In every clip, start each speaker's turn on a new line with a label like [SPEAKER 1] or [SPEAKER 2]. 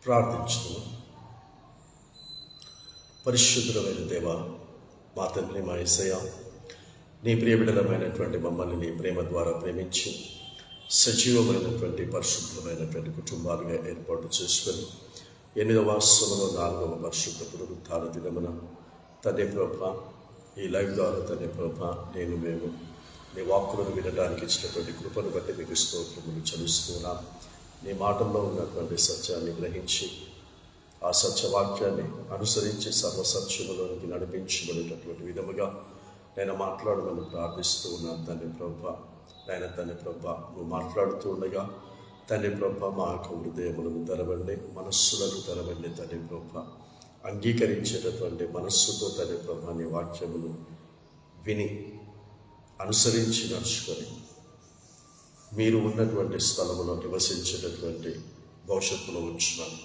[SPEAKER 1] ప్రార్థించును. పరిశుద్ధమైన దేవ, మా తండ్రి, మా యేసయ్య, నీ ప్రియబిడ్డలమైనటువంటి మమ్మల్ని నీ ప్రేమ ద్వారా ప్రేమించి సజీవమైనటువంటి పరిశుద్ధమైనటువంటి కుటుంబాలుగా ఏర్పాటు చేసుకొని 8వ సంవత్సరంలో 4వ పరిశుద్ధ పునరుత్థాన దినమున తండ్రి ప్రభ, ఈ లైవ్ ద్వారా తండ్రి ప్రభ, మేము నీ వాక్కులను వినడానికి ఇచ్చినటువంటి కృపను బట్టి మీకు స్తోత్రములు చెల్లిస్తున్నాం. నీ మాటల్లో ఉన్నటువంటి సత్యాన్ని గ్రహించి ఆ సత్యవాక్యాన్ని అనుసరించి సర్వసత్యములోనికి నడిపించబడేటటువంటి విధముగా నేను మాట్లాడమని ప్రార్థిస్తూ ఉన్నాను. తండ్రి ప్రభ, తండ్రి ప్రభ, నువ్వు మాట్లాడుతూ ఉండగా తండ్రి ప్రభ, మా యొక్క హృదయములను తెరవండి, మనస్సులను తెరవండి. తండ్రి ప్రభ, అంగీకరించేటటువంటి మనస్సుతో తండ్రి ప్రభ నీ వాక్యమును విని అనుసరించి నడుచుకొని మీరు ఉన్నటువంటి స్థలములో నివసించేటటువంటి భవిష్యత్తులో ఉంచున్నాను.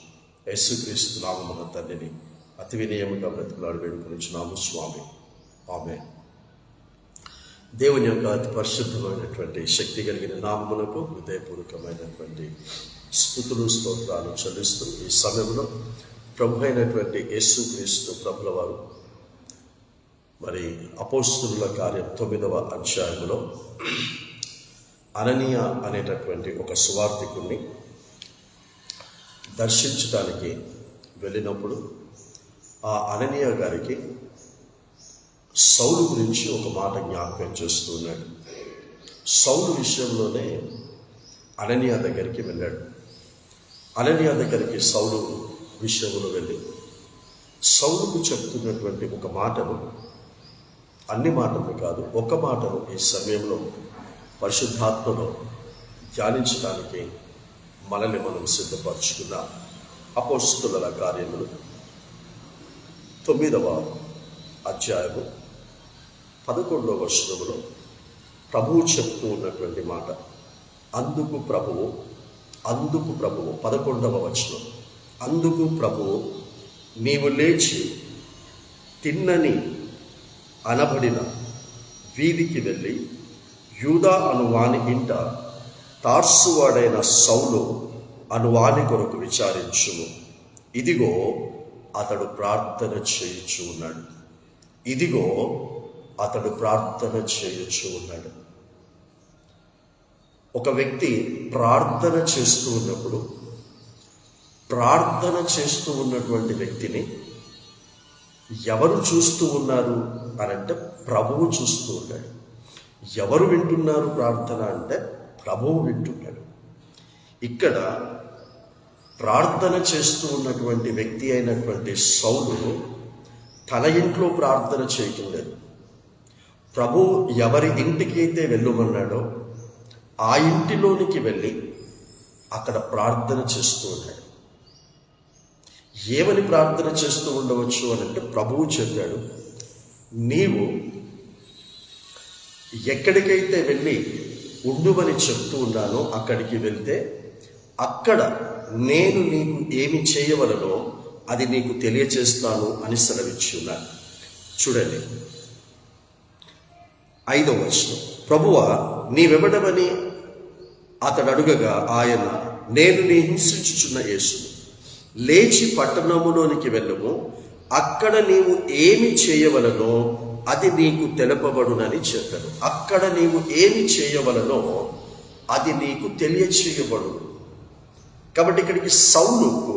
[SPEAKER 1] యేసుక్రీస్తు నామమున తండ్రిని అతి వినయముగా బ్రతిమలాడి వేడుకొనిచున్నాము స్వామి, ఆమేన్. దేవుని యొక్క అతి పరిశుద్ధమైనటువంటి శక్తి కలిగిన నామమునకు హృదయపూర్వకమైనటువంటి స్తుతులు స్తోత్రాలు చెల్లిస్తూ ఈ సమయంలో ప్రభు అయినటువంటి యేసుక్రీస్తు ప్రభుల వారు మరి అపోస్తలుల కార్యం 9వ అధ్యాయంలో అననీయ అనేటటువంటి ఒక సువార్తికుణ్ణి దర్శించడానికి వెళ్ళినప్పుడు ఆ అననీయ గారికి సౌలు గురించి ఒక మాట జ్ఞాపకం చేస్తూ ఉన్నాడు. సౌలు విషయంలోనే అననీయ దగ్గరికి వెళ్ళాడు. అననీయ దగ్గరికి సౌలు విషయంలో వెళ్ళి సౌలుకు చెప్తున్నటువంటి ఒక మాటను, అన్ని మాటలు కాదు, ఒక మాటను ఈ సమయంలో పరిశుద్ధాత్మలో ధ్యానించడానికి మనల్ని మనం సిద్ధపరచుకున్నాం. అపోస్తలుల కార్యములు 9వ అధ్యాయము 11వ వచనములో ప్రభువు చెప్తూ ఉన్నటువంటి మాట, అందుకు ప్రభువు 11వ వచనం, అందుకు ప్రభువు నీవు లేచి తిన్నని అనబడిన వీధికి వెళ్ళి యూదా అనువాని ఇంట తార్సువాడైన సౌలు అనువాని కొరకు విచారించుము. ఇదిగో అతడు ప్రార్థన చేయుచు ఉన్నాడు. ఇదిగో అతడు ప్రార్థన చేయుచు ఉన్నాడు. ఒక వ్యక్తి ప్రార్థన చేస్తూ ఉన్నప్పుడు, ప్రార్థన చేస్తూ ఉన్నటువంటి వ్యక్తిని ఎవరు చూస్తూ ఉన్నారు అని అంటే ప్రభువు చూస్తూ ఉన్నాడు. ఎవరు వింటున్నారు ప్రార్థన అంటే ప్రభువు వింటున్నాడు. ఇక్కడ ప్రార్థన చేస్తూ ఉన్నటువంటి వ్యక్తి అయినటువంటి సౌలు తన ఇంట్లో ప్రార్థన చేయటం లేదు. ప్రభు ఎవరి ఇంటికి అయితే వెళ్ళమన్నాడో ఆ ఇంటిలోనికి వెళ్ళి అక్కడ ప్రార్థన చేస్తూ ఉన్నాడు. ఏమని ప్రార్థన చేస్తూ ఉండవచ్చు అని అంటే ప్రభువు చెప్పాడు, నీవు ఎక్కడికైతే వెళ్ళి ఉండుమని చెప్తూ ఉన్నానో అక్కడికి వెళ్తే అక్కడ నేను నీకు ఏమి చేయవలనో అది నీకు తెలియచేస్తాను అని సెలవిచ్చి ఉన్నాను. చూడండి 5వ వచనం, ప్రభువా నీవెవడమని అతడు అడుగగా ఆయన, నేను నీ హింసించుచున్న యేసును, లేచి పట్టణములోనికి వెళ్ళము, అక్కడ నీవు ఏమి చేయవలనో అది నీకు తెలపబడునని చెప్పాడు. అక్కడ నీవు ఏమి చేయవలనో అది నీకు తెలియచేయబడును. కాబట్టి ఇక్కడికి సౌలుకు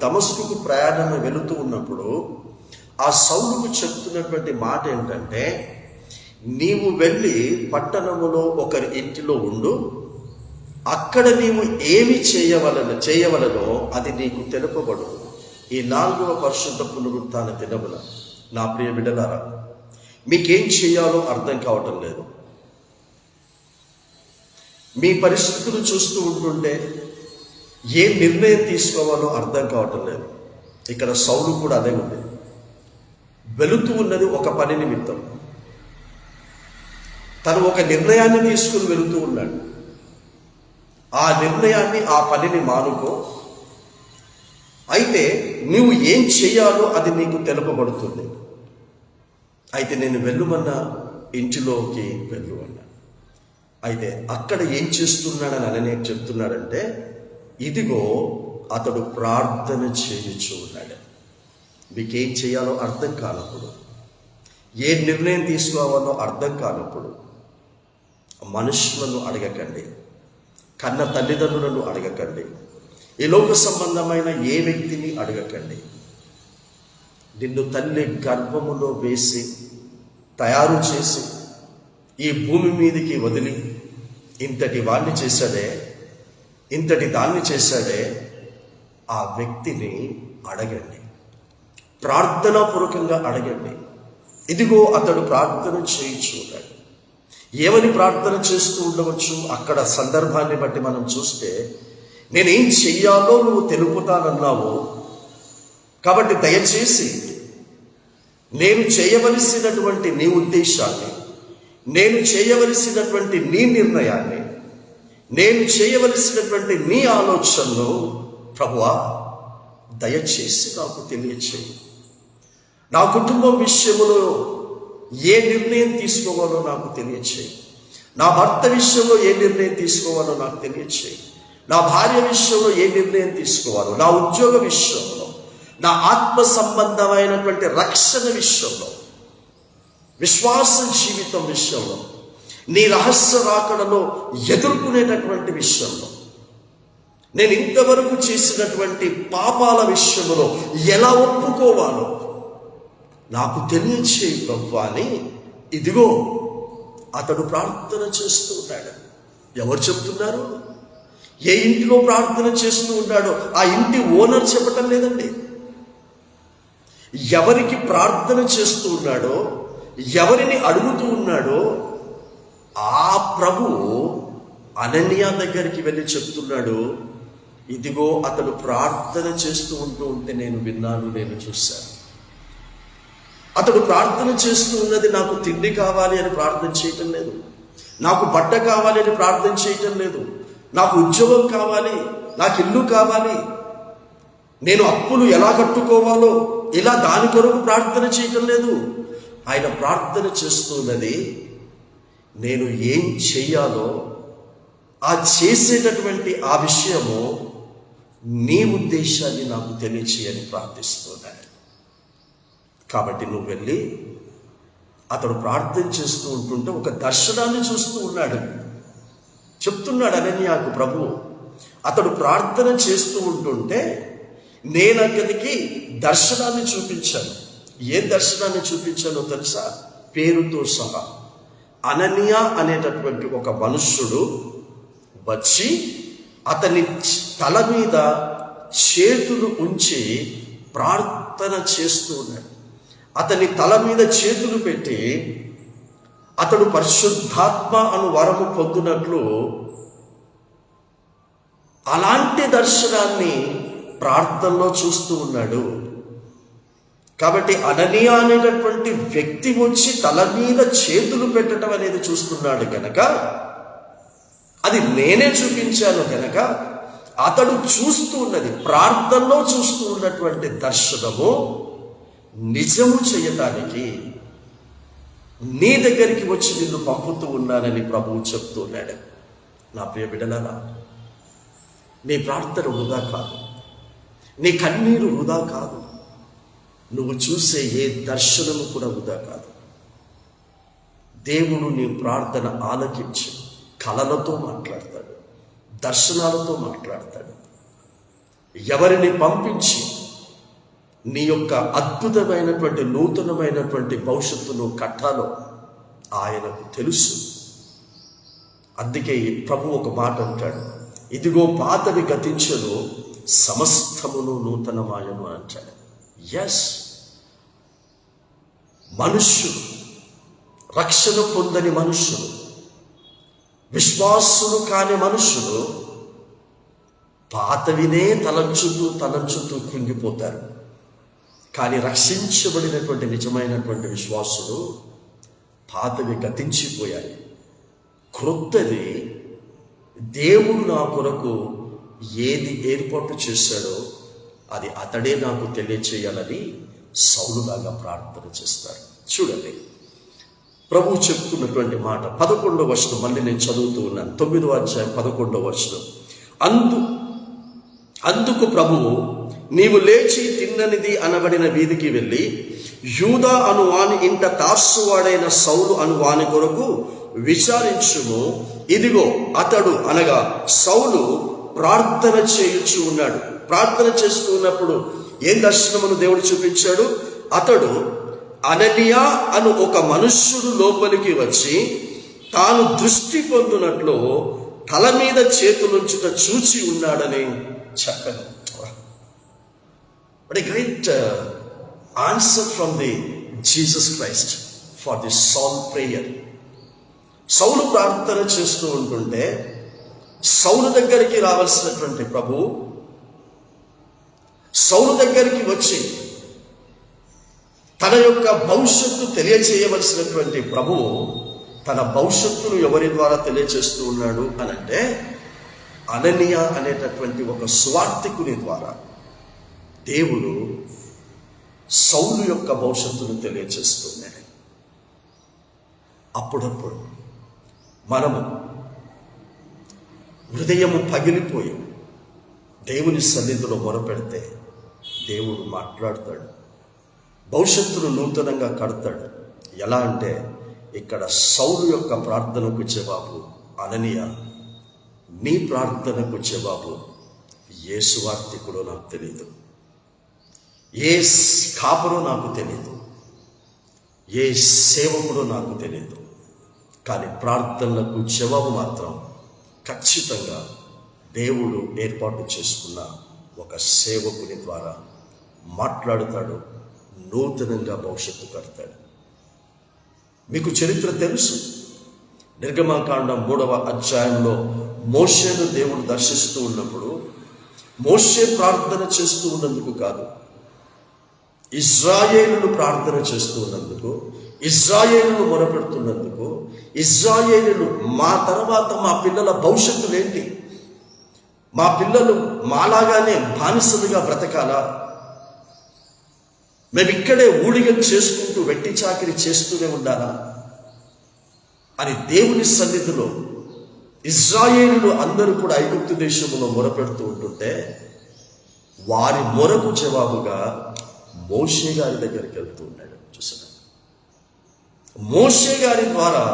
[SPEAKER 1] దమస్కుకు ప్రయాణం వెళుతూ ఉన్నప్పుడు ఆ సౌలుకు చెప్తున్నటువంటి మాట ఏంటంటే, నీవు వెళ్ళి పట్టణములో ఒకరి ఇంటిలో ఉండు, అక్కడ నీవు ఏమి చేయవలనో అది నీకు తెలుపబడు. ఈ 4వ పరిశుద్ధ పునరుత్థాన దినమున నా ప్రియ బిడ్డలారా, మీకేం చేయాలో అర్థం కావటం లేదు. మీ పరిస్థితులు చూస్తూ ఉంటుంటే ఏ నిర్ణయం తీసుకోవాలో అర్థం కావటం లేదు. ఇక్కడ సౌలు కూడా అదే ఉంది. వెళుతూ ఉన్నది ఒక పని నిమిత్తం. తను ఒక నిర్ణయాన్ని తీసుకుని వెళుతూ ఉన్నాడు. ఆ నిర్ణయాన్ని, ఆ పనిని మానుకో, అయితే నువ్వు ఏం చేయాలో అది నీకు తెలుపబడుతుంది. అయితే నేను వెళ్ళుమన్నా ఇంటిలోకి వెళ్ళు అన్నా. అయితే అక్కడ ఏం చేస్తున్నాడని అననే చెప్తున్నాడంటే, ఇదిగో అతడు ప్రార్థన చేయుచూ ఉన్నాడు. మీకేం చేయాలో అర్థం కానప్పుడు, ఏ నిర్ణయం తీసుకోవాలో అర్థం కానప్పుడు మనుషులను అడగకండి, కన్న తల్లిదండ్రులను అడగకండి, ఈ లోక సంబంధమైన ఏ వ్యక్తిని అడగకండి. నిన్ను తల్లి గర్భములో వేసి తయారు చేసి ఈ భూమి మీదకి వదిలి ఇంతటి వాణ్ణి చేశాడే, ఇంతటి దాన్ని చేశాడే, ఆ వ్యక్తిని అడగండి, ప్రార్థనాపూర్వకంగా అడగండి. ఇదిగో అతడు ప్రార్థన చేయించున్నాడు. ఏమని ప్రార్థన చేస్తూ ఉండవచ్చు? అక్కడ సందర్భాన్ని బట్టి మనం చూస్తే, నేనేం చెయ్యాలో నువ్వు తెలుపుతానన్నావు, కాబట్టి దయచేసి నేను చేయవలసినటువంటి నీ ఉద్దేశాన్ని, నేను చేయవలసినటువంటి నీ నిర్ణయాన్ని, నేను చేయవలసినటువంటి నీ ఆలోచనను ప్రభువా దయచేసి నాకు తెలియచేయి. నా కుటుంబం విషయంలో ఏ నిర్ణయం తీసుకోవాలో నాకు తెలియచేయి. నా భర్త విషయంలో ఏ నిర్ణయం తీసుకోవాలో నాకు తెలియచేయి. నా భార్య విషయంలో ఏ నిర్ణయం తీసుకోవాలో, నా ఉద్యోగ విషయంలో, నా ఆత్మ సంబంధమైనటువంటి రక్షణ విషయంలో, విశ్వాస జీవితం విషయంలో, నీ రహస్య రాకడలో ఎదుర్కొనేటటువంటి విషయంలో, నేను ఇంతవరకు చేసినటువంటి పాపాల విషయంలో ఎలా ఒప్పుకోవాలో నాకు తెలియచేయి ప్రభువా అని ఇదిగో అతడు ప్రార్థన చేస్తూ ఉన్నాడు. ఎవరు చెప్తున్నారు? ఏ ఇంటిలో ప్రార్థన చేస్తూ ఉన్నాడో ఆ ఇంటి ఓనర్ చెప్పటం లేదండి. ఎవరికి ప్రార్థన చేస్తూ ఉన్నాడో, ఎవరిని అడుగుతూ ఉన్నాడో ఆ ప్రభువు అననీయ దగ్గరికి వెళ్ళి చెప్తున్నాడు, ఇదిగో అతడు ప్రార్థన చేస్తూ ఉంటే నేను విన్నాను, నేను చూశాను. అతడు ప్రార్థన చేస్తూ ఉన్నది నాకు తిండి కావాలి అని ప్రార్థన చేయటం లేదు, నాకు బట్ట కావాలి అని ప్రార్థన చేయటం లేదు, నాకు ఉద్యోగం కావాలి, నాకు ఇల్లు కావాలి, నేను అప్పులు ఎలా కట్టుకోవాలో ఇలా దాని కొరకు ప్రార్థన చేయటం లేదు. ఆయన ప్రార్థన చేస్తున్నది నేను ఏం చెయ్యాలో ఆ చేసేటటువంటి ఆ విషయము నీ ఉద్దేశాన్ని నాకు తెలియచేయని ప్రార్థిస్తున్నాడు. కాబట్టి నువ్వు వెళ్ళి, అతడు ప్రార్థన చేస్తూ ఉంటుంటే ఒక దర్శనాన్ని చూస్తూ ఉన్నాడు. చెప్తున్నాడు అననీయాకు ప్రభు, అతడు ప్రార్థన చేస్తూ ఉంటుంటే నేను అతనికి దర్శనాన్ని చూపించాను. ఏ దర్శనాన్ని చూపించానో తెలుసా? పేరుతో సహా అననీయ అనేటటువంటి ఒక మనుష్యుడు వచ్చి అతని తల మీద చేతులు ఉంచి ప్రార్థన చేస్తూ ఉన్నాడు. అతని తల మీద చేతులు పెట్టి అతడు పరిశుద్ధాత్మ అను వరము పొందినట్లు అలాంటి దర్శనాన్ని ప్రార్థనలో చూస్తూ ఉన్నాడు. కాబట్టి అననీయ అనేటటువంటి వ్యక్తి వచ్చి తల మీద చేతులు పెట్టడం అనేది చూస్తున్నాడు కనుక, అది నేనే చూపించాను కనుక, అతడు చూస్తూ ఉన్నది, ప్రార్థనలో చూస్తూ ఉన్నటువంటి దర్శనము నిజము చేయటానికి నీ దగ్గరికి వచ్చి నిన్ను పంపుతూ ఉన్నానని ప్రభువు చెప్తున్నాడు. నా ప్రియ బిడ్డలారా, నీ ప్రార్థన వృధా కాదు, నీ కన్నీరు వృధా కాదు, నువ్వు చూసే ఏ దర్శనము కూడా వృధా కాదు. దేవుడు నీ ప్రార్థన ఆలకించి కలలతో మాట్లాడతాడు, దర్శనాలతో మాట్లాడతాడు. ఎవరిని పంపించి నీ యొక్క అద్భుతమైనటువంటి నూతనమైనటువంటి భవిష్యత్తును కట్టాలో ఆయనకు తెలుసు. అందుకే ప్రభు ఒక మాట అంటాడు, ఇదిగో పాతవి గతించెను, సమస్తమును నూతనమాయను అంటాడు. ఎస్, మనుష్యులు, రక్షణ పొందని మనుష్యులు, విశ్వాసులు కాని మనుషులు పాతవినే తలంచుతూ కృంగిపోతారు. కానీ రక్షించబడినటువంటి నిజమైనటువంటి విశ్వాసులు పాతవి గతించిపోయాయి, క్రొత్తది దేవుడు నా కొరకు ఏది ఏర్పాటు చేశాడో అది అతడే నాకు తెలియచేయాలని సౌలులాగా ప్రార్థన చేస్తారు. చూడండి, ప్రభువు చెప్తున్నటువంటి మాట 11వ వచనం, మళ్ళీ నేను చదువుతూ ఉన్నాను. 9వ అధ్యాయం 11వ వచనం. అందుకు ప్రభువు, నీవు లేచి తిన్ననిది అనబడిన వీధికి వెళ్ళి యూదా అను వాని ఇంట తార్సువాడైన సౌలు అను వాని కొరకు విచారించుము. ఇదిగో అతడు, అనగా సౌలు, ప్రార్థన చేయుచు ఉన్నాడు. ప్రార్థన చేస్తూ ఉన్నప్పుడు ఏం దర్శనమును దేవుడు చూపించాడు? అతడు అననీయా అను ఒక మనుష్యుడు లోపలికి వచ్చి తాను దృష్టి పొందునట్లు తల మీద చేతులుంచుట చూచి ఉన్నాడని చెప్పాను. What a great answer from the Jesus Christ for this Saul prayer. సౌలు ప్రార్థన చేస్తూ ఉంటుంటే సౌలు దగ్గరికి రావాల్సినటువంటి ప్రభు సౌలు దగ్గరికి వచ్చి తన యొక్క భవిష్యత్తు తెలియజేయవలసినటువంటి ప్రభువు తన భవిష్యత్తును ఎవరి ద్వారా తెలియజేస్తూ ఉన్నాడు అని అంటే అననీయా అనేటటువంటి ఒక స్వార్థికుని ద్వారా దేవుడు సౌలు యొక్క భవిష్యత్తును తెలియజేస్తున్నాడు. అప్పుడప్పుడు మనము హృదయము పగిలిపోయి దేవుని సన్నిధిలో మొరపెడితే దేవుడు మాట్లాడతాడు, భవిష్యత్తును నూతనంగా కడతాడు. ఎలా అంటే ఇక్కడ సౌలు యొక్క ప్రార్థనకు జవాబు అననీయా, నీ ప్రార్థనకు జవాబు ఏ సువార్తికుడో నాకు తెలియదు, ఏ కాపరో నాకు తెలియదు, ఏ సేవకుడో నాకు తెలియదు, కానీ ప్రార్థనలకు జవాబు మాత్రం ఖచ్చితంగా దేవుడు ఏర్పాటు చేసుకున్న ఒక సేవకుని ద్వారా మాట్లాడుతాడు, నూతనంగా భవిష్యత్తు కడతాడు. మీకు చరిత్ర తెలుసు. నిర్గమకాండం 3వ అధ్యాయంలో మోషేను దేవుడు దర్శిస్తూ ఉన్నప్పుడు మోషే ప్రార్థన చేస్తూ ఉన్నందుకు కాదు, ఇజ్రాయేలును ప్రార్థన చేస్తూ ఉన్నందుకు, ఇజ్రాయేలును మొరపెడుతున్నందుకు, ఇజ్రాయేలును మా తర్వాత మా పిల్లల భవిష్యత్తులు ఏంటి, మా పిల్లలు మాలాగానే బానిసలుగా బ్రతకాలా, మేము ఇక్కడే ఊడిగం చేసుకుంటూ వెట్టి చాకిరి చేస్తూనే ఉండాలా అని దేవుని సన్నిధిలో ఇజ్రాయేలులు అందరూ కూడా ఐగుప్తు దేశంలో మొరపెడుతూ ఉంటుంటే వారి మొరకు జవాబుగా మోషే గారి దగ్గరికి వెళ్తూ ఉన్నాడు. చూసారా, మోషే గారి ద్వారా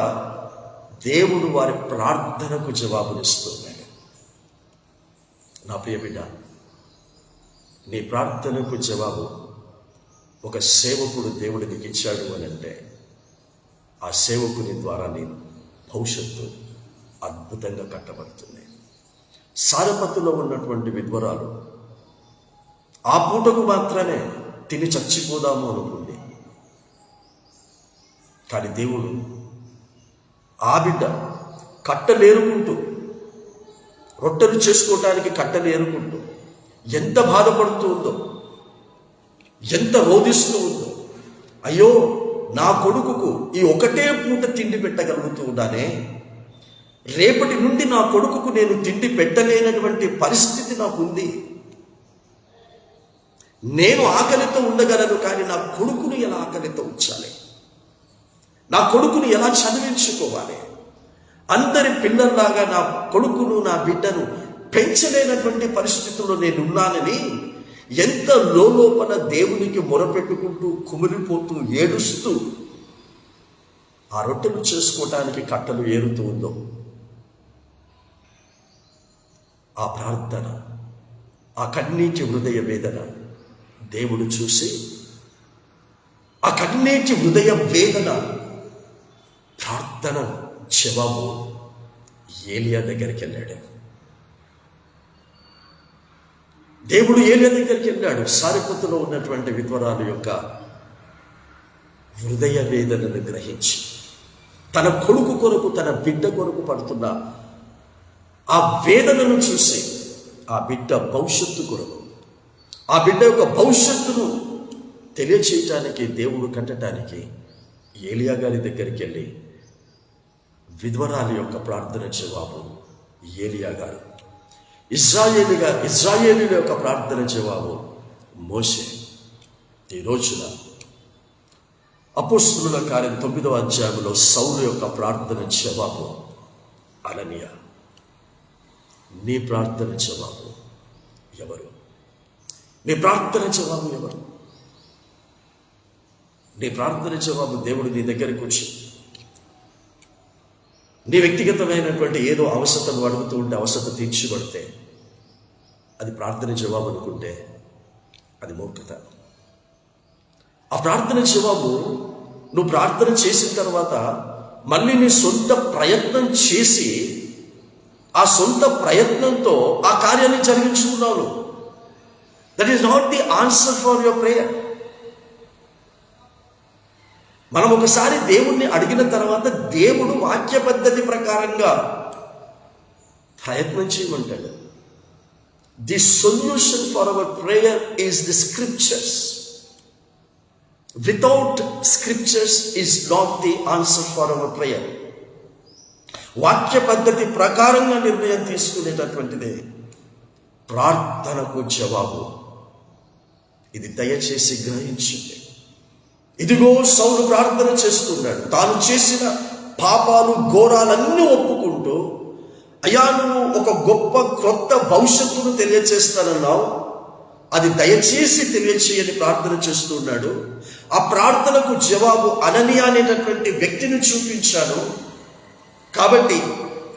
[SPEAKER 1] దేవుడు వారి ప్రార్థనకు జవాబునిస్తున్నాడు. నా ప్రియ బిడ్డ, నీ ప్రార్థనకు జవాబు ఒక సేవకుడు దేవుడు నీకు ఇచ్చాడు అని అంటే ఆ సేవకుని ద్వారా నీ భవిష్యత్తు అద్భుతంగా కట్టబడుతుంది. సారపత్తులో ఉన్నటువంటి విధ్వరాలు ఆ పూటకు మాత్రమే తిని చచ్చిపోదాము అనుకుంది. కానీ దేవుడు ఆ బిడ్డ కట్టలేరుకుంటూ, రొట్టెలు చేసుకోవటానికి కట్టలేరుకుంటూ ఎంత బాధపడుతూ ఉందో, ఎంత రోధిస్తూ ఉందో, అయ్యో నా కొడుకుకు ఈ ఒకటే పూట తిండి పెట్టగలుగుతూ ఉన్నానే, రేపటి నుండి నా కొడుకుకు నేను తిండి పెట్టలేనటువంటి పరిస్థితి నాకుంది, నేను ఆకలితో ఉండగలను కానీ నా కొడుకును ఎలా ఆకలితో ఉంచాలి, నా కొడుకును ఎలా చదివించుకోవాలి, అందరి పిల్లల్లాగా నా కొడుకును నా బిడ్డను పెంచలేనటువంటి పరిస్థితుల్లో నేనున్నానని ఎంత లోపల దేవునికి మొరపెట్టుకుంటూ కుమిలిపోతూ ఏడుస్తూ ఆ రొట్టెలు చేసుకోవటానికి కట్టలు ఏరుతూ ఉందో, ఆ ప్రార్థన, ఆ కన్నీటి హృదయ వేదన దేవుడు చూసి ఆ కన్నీటి హృదయ వేదన ప్రార్థన జవాబు ఏలియా దగ్గరికి వెళ్ళాడు. దేవుడు ఏలియా దగ్గరికి వెళ్ళాడు. సారిపత్తులో ఉన్నటువంటి విధ్వరాలు యొక్క హృదయ వేదనను గ్రహించి తన కొడుకు కొరకు, తన బిడ్డ కొరకు పడుతున్న ఆ వేదనను చూసి ఆ బిడ్డ భవిష్యత్తు కొరకు, ఆ బిడ్డ యొక్క భవిష్యత్తును తెలియచేయటానికి, దేవుడు కట్టడానికి ఏలియా గారి దగ్గరికి వెళ్ళి విధ్వరాలి యొక్క ప్రార్థన జవాబు ఏలియా గారు, ఇజ్రాయేలీల యొక్క ప్రార్థన జవాబు మోషే. ఈ రోజున అపోస్తలుల కార్యం 9వ అధ్యాయంలో సౌలు యొక్క ప్రార్థన జవాబు అననీయా, నీ ప్రార్థన జవాబు ఎవరు? నీ ప్రార్థన జవాబు ఎవరు? నీ ప్రార్థన జవాబు దేవుడు నీ దగ్గరికి వచ్చి నీ వ్యక్తిగతమైనటువంటి ఏదో అవసరతను అడుగుతూ ఉంటే అవసరత తీర్చిబడితే అది ప్రార్థన జవాబు అనుకుంటే అది మూర్ఖత. ఆ ప్రార్థన జవాబు నువ్వు ప్రార్థన చేసిన తర్వాత మళ్ళీ నీ సొంత ప్రయత్నం చేసి ఆ సొంత ప్రయత్నంతో ఆ కార్యాన్ని జరిగించుకున్నావు. That is not the answer for your prayer. మనం ఒకసారి దేవుణ్ణి అడిగిన తర్వాత దేవుడు వాక్య పద్ధతి ప్రకారంగా ప్రయత్నం చేయమంటాడు. The solution for our prayer is the scriptures. Without scriptures is not the answer for our prayer. వాక్య పద్ధతి ప్రకారంగా నిర్ణయం తీసుకునేటటువంటిదే ప్రార్థనకు జవాబు. ఇది దయచేసి గ్రహించండి. ఇదిగో సౌలు ప్రార్థన చేస్తున్నాడు. తాను చేసిన పాపాలు ఘోరాలన్నీ ఒప్పుకుంటూ, అయ్యా నువ్వు ఒక గొప్ప క్రొత్త భవిష్యత్తును తెలియచేస్తానన్నావు, అది దయచేసి తెలియచేయని ప్రార్థన చేస్తున్నాడు. ఆ ప్రార్థనకు జవాబు అననీయ అనేటటువంటి వ్యక్తిని చూపించాను. కాబట్టి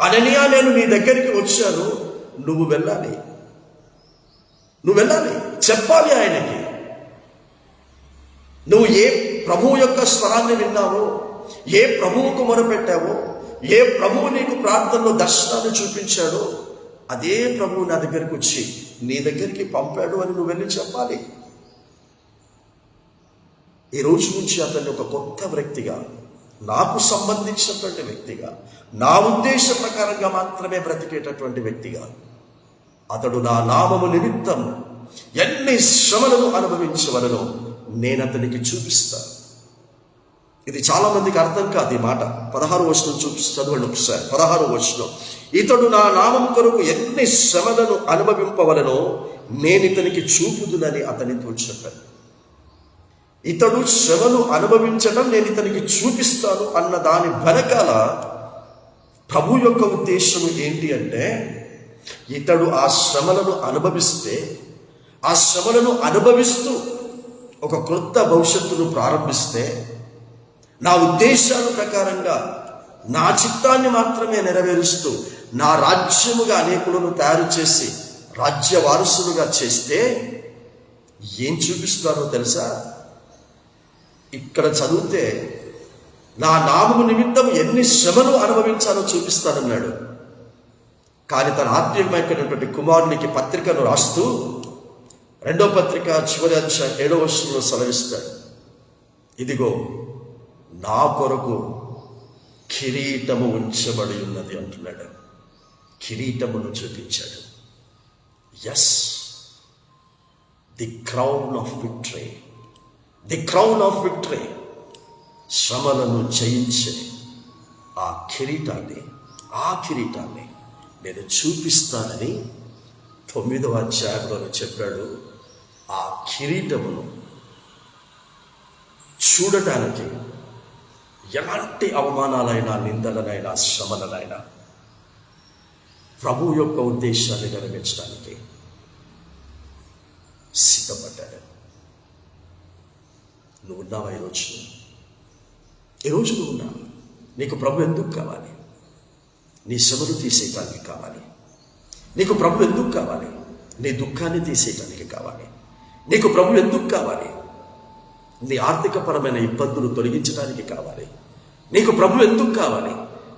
[SPEAKER 1] అననీయ, నేను నీ దగ్గరికి వచ్చాను, నువ్వు వెళ్ళాలి, చెప్పాలి ఆయనకి. నువ్వు ఏ ప్రభువు యొక్క స్వరాన్ని విన్నావో, ఏ ప్రభువుకు మొరపెట్టావో, ఏ ప్రభువు నీకు ప్రార్థనలో దర్శనాన్ని చూపించాడో అదే ప్రభువు నా దగ్గరికి వచ్చి నీ దగ్గరికి పంపాడు అని నువ్వు వెళ్ళి చెప్పాలి. ఈ రోజు నుంచి అతన్ని ఒక కొత్త వ్యక్తిగా, నాకు సంబంధించినటువంటి వ్యక్తిగా, నా ఉద్దేశ ప్రకారంగా మాత్రమే బ్రతికేటటువంటి వ్యక్తిగా, అతడు నా నామము నిమిత్తం ఎన్ని శ్రమలను అనుభవించవలనో నేను అతనికి చూపిస్తాను. ఇది చాలా మందికి అర్థం కాదు ఈ మాట. 16వ వచనం చదవండి ఒకసారి. 16వ వచనం, ఇతడు నా నామం కొరకు ఎన్ని శ్రమలను అనుభవింపవలనో నేను ఇతనికి చూపుదునని అతనితో చెప్పాను. ఇతడు శ్రమను అనుభవించడం నేను ఇతనికి చూపిస్తాను అన్న దాని వెనకాల ప్రభు యొక్క ఉద్దేశం ఏంటి అంటే, ఇతడు ఆ శ్రమలను అనుభవిస్తే, ఆ శ్రమలను అనుభవిస్తూ ఒక క్రొత్త భవిష్యత్తును ప్రారంభిస్తే, నా ఉద్దేశాల ప్రకారంగా నా చిత్తాన్ని మాత్రమే నెరవేరుస్తూ నా రాజ్యముగా అనేకులను తయారు చేసి రాజ్య వారసులుగా చేస్తే ఏం చూపిస్తారో తెలుసా? ఇక్కడ చదివితే నా నామము నిమిత్తం ఎన్ని శ్రమలు అనుభవించాలో చూపిస్తానన్నాడు. కానీ తన ఆత్మీయమైనటువంటి కుమారునికి పత్రికను రాస్తూ 2వ పత్రిక చివరి అధ్యాయం 7వ వచనంలో సెలవిస్తాడు, ఇదిగో నా కొరకు కిరీటము ఉంచబడి ఉన్నది అంటున్నాడు. కిరీటమును చూపించాడు. Yes, the crown of victory, the crown of victory, శ్రమలను జయించే ఆ కిరీటాన్ని నేను చూపిస్తానని 9వ అధ్యాయంలో చెప్పాడు. ఆ కిరీటమును చూడటానికి ఎలాంటి అవమానాలైనా, నిందలనైనా, శ్రమలనైనా ప్రభు యొక్క ఉద్దేశాన్ని నెరవేర్చడానికి సిద్ధపడ్డాడు. నువ్వు ఉన్నావా? ఈరోజు నువ్వు ఉన్నావు. నీకు ప్రభు ఎందుకు కావాలి? నీ శ్రమను తీసేయటానికి కావాలి. నీకు ప్రభు ఎందుకు కావాలి? నీ దుఃఖాన్ని తీసేయటానికి కావాలి. నీకు ప్రభు ఎందుకు కావాలి? నీ ఆర్థికపరమైన ఇబ్బందులు తొలగించడానికి కావాలి. నీకు ప్రభు ఎందుకు కావాలి?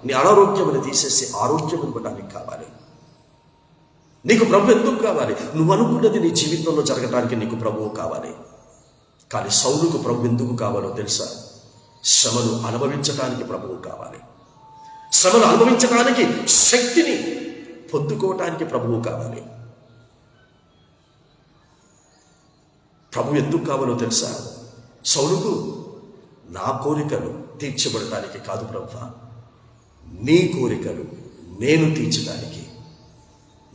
[SPEAKER 1] నీ అనారోగ్యమును తీసేసి ఆరోగ్యం ఇవ్వడానికి కావాలి. నీకు ప్రభు ఎందుకు కావాలి? నువ్వు అనుకున్నది నీ జీవితంలో జరగడానికి నీకు ప్రభువు కావాలి. కానీ సౌలుకు ప్రభు ఎందుకు కావాలో తెలుసా? శ్రమను అనుభవించడానికి ప్రభువు కావాలి. శ్రమను అనుభవించడానికి, శక్తిని పొందుకోవటానికి ప్రభువు కావాలి. ప్రభు ఎందుకు కావాలో తెలుసా? సౌలుకు నా కోరికలు తీర్చబడటానికి కాదు ప్రభువా, నీ కోరికలు నేను తీర్చడానికి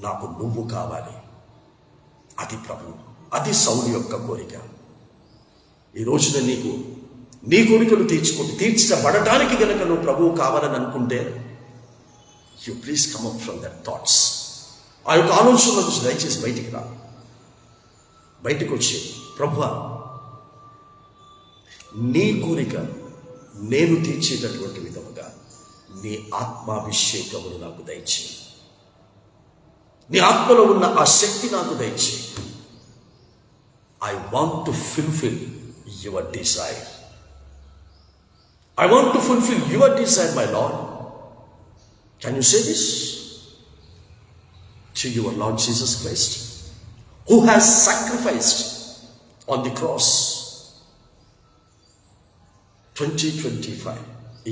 [SPEAKER 1] నాకు నువ్వు కావాలి. అది ప్రభు, అది సౌలు యొక్క కోరిక. ఈ రోజున నీకు నీ కోరికలు తీర్చబడటానికి గనక నువ్వు ప్రభువు కావాలని అనుకుంటే, you please come up from that thoughts. ఆ యొక్క ఆలోచనల నుంచి దయచేసి బయటికి రా. బయటకు వచ్చి, ప్రభువా నీ కోరిక నేను తీర్చేటటువంటి విధముగా నీ ఆత్మాభిషేకమును నాకు దయచేయి, నీ ఆత్మలో ఉన్న ఆ శక్తి నాకు దయచేయి. I want to fulfil your desire. I want to fulfill your desire, my Lord. Can you say this to your Lord Jesus Christ, who has sacrificed on the cross 25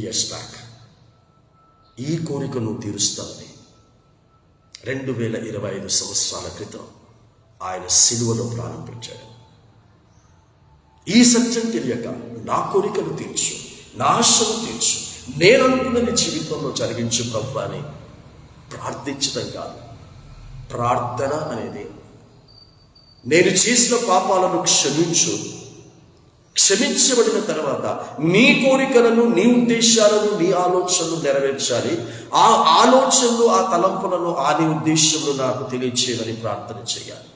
[SPEAKER 1] years back? ఈ కోరికను తీరుస్తామని 2025 సంవత్సరాల క్రితం ఆయన సిలువలో ప్రారంభించాడు. ఈ సత్యం తెలియక నా కోరికను తీర్చు, నా ఆశను తీర్చు, నేను అనుకున్నది జీవితంలో జరిగించు ప్రభు అని ప్రార్థించడం కాదు. ప్రార్థన అనేది నేను చేసిన పాపాలను క్షమించు, క్షమించబడిన తర్వాత నీ కోరికలను, నీ ఉద్దేశాలను, నీ ఆలోచనలు నెరవేర్చాలి. ఆ ఆలోచనలు, ఆ తలంపులను, ఆ నీ ఉద్దేశములు నాకు తెలియచేయమని ప్రార్థన చేయాలి.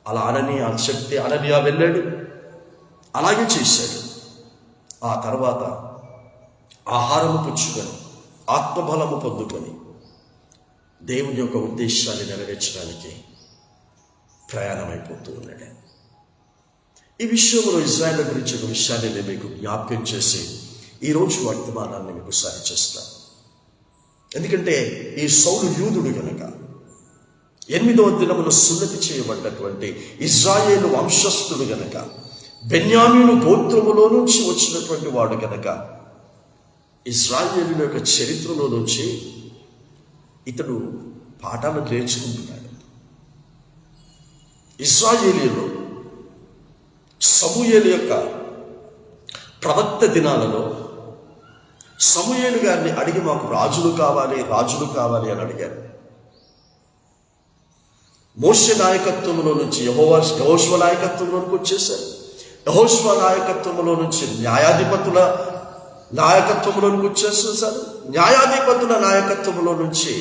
[SPEAKER 1] అలా అననీయ వెళ్ళాడు, అలాగే చేశాడు. ఆ తర్వాత ఆహారము పుచ్చుకొని, ఆత్మబలము పొందుకొని దేవుని యొక్క ఉద్దేశాన్ని నెరవేర్చడానికి ప్రయాణమైపోతూ ఉన్నాడు. ఈ విషయంలో ఇజ్రాయేల్ గురించి ఒక విషయాన్ని నేను మీకు జ్ఞాపకం చేసి ఈరోజు వర్తమానాన్ని మీకు సారి చేస్తాను. ఎందుకంటే ఈ సౌలు యూదుడు గనక, 8వ దినమున సున్నతి చేయబడ్డటువంటి ఇజ్రాయేలు వంశస్థుడు గనక, బెన్యామీను గోత్రములో నుంచి వచ్చినటువంటి వాడు గనక, ఇజ్రాయేలు యొక్క చరిత్రలో నుంచి ఇతడు పాఠాలు నేర్చుకుంటున్నాడు. ఇజ్రాయేలీయులు సమూయేలు యొక్క ప్రవక్త దినాలలో సమూయేలు గారిని అడిగి, మాకు రాజులు కావాలి అని అడిగారు. మోషే నాయకత్వంలో నుంచి యెహోషువ నాయకత్వంలోకి వచ్చేసారు. యెహోషువ నాయకత్వంలో నుంచి న్యాయాధిపతుల నాయకత్వంలోకి వచ్చేసేసారు. న్యాయాధిపతుల నాయకత్వంలో నుంచి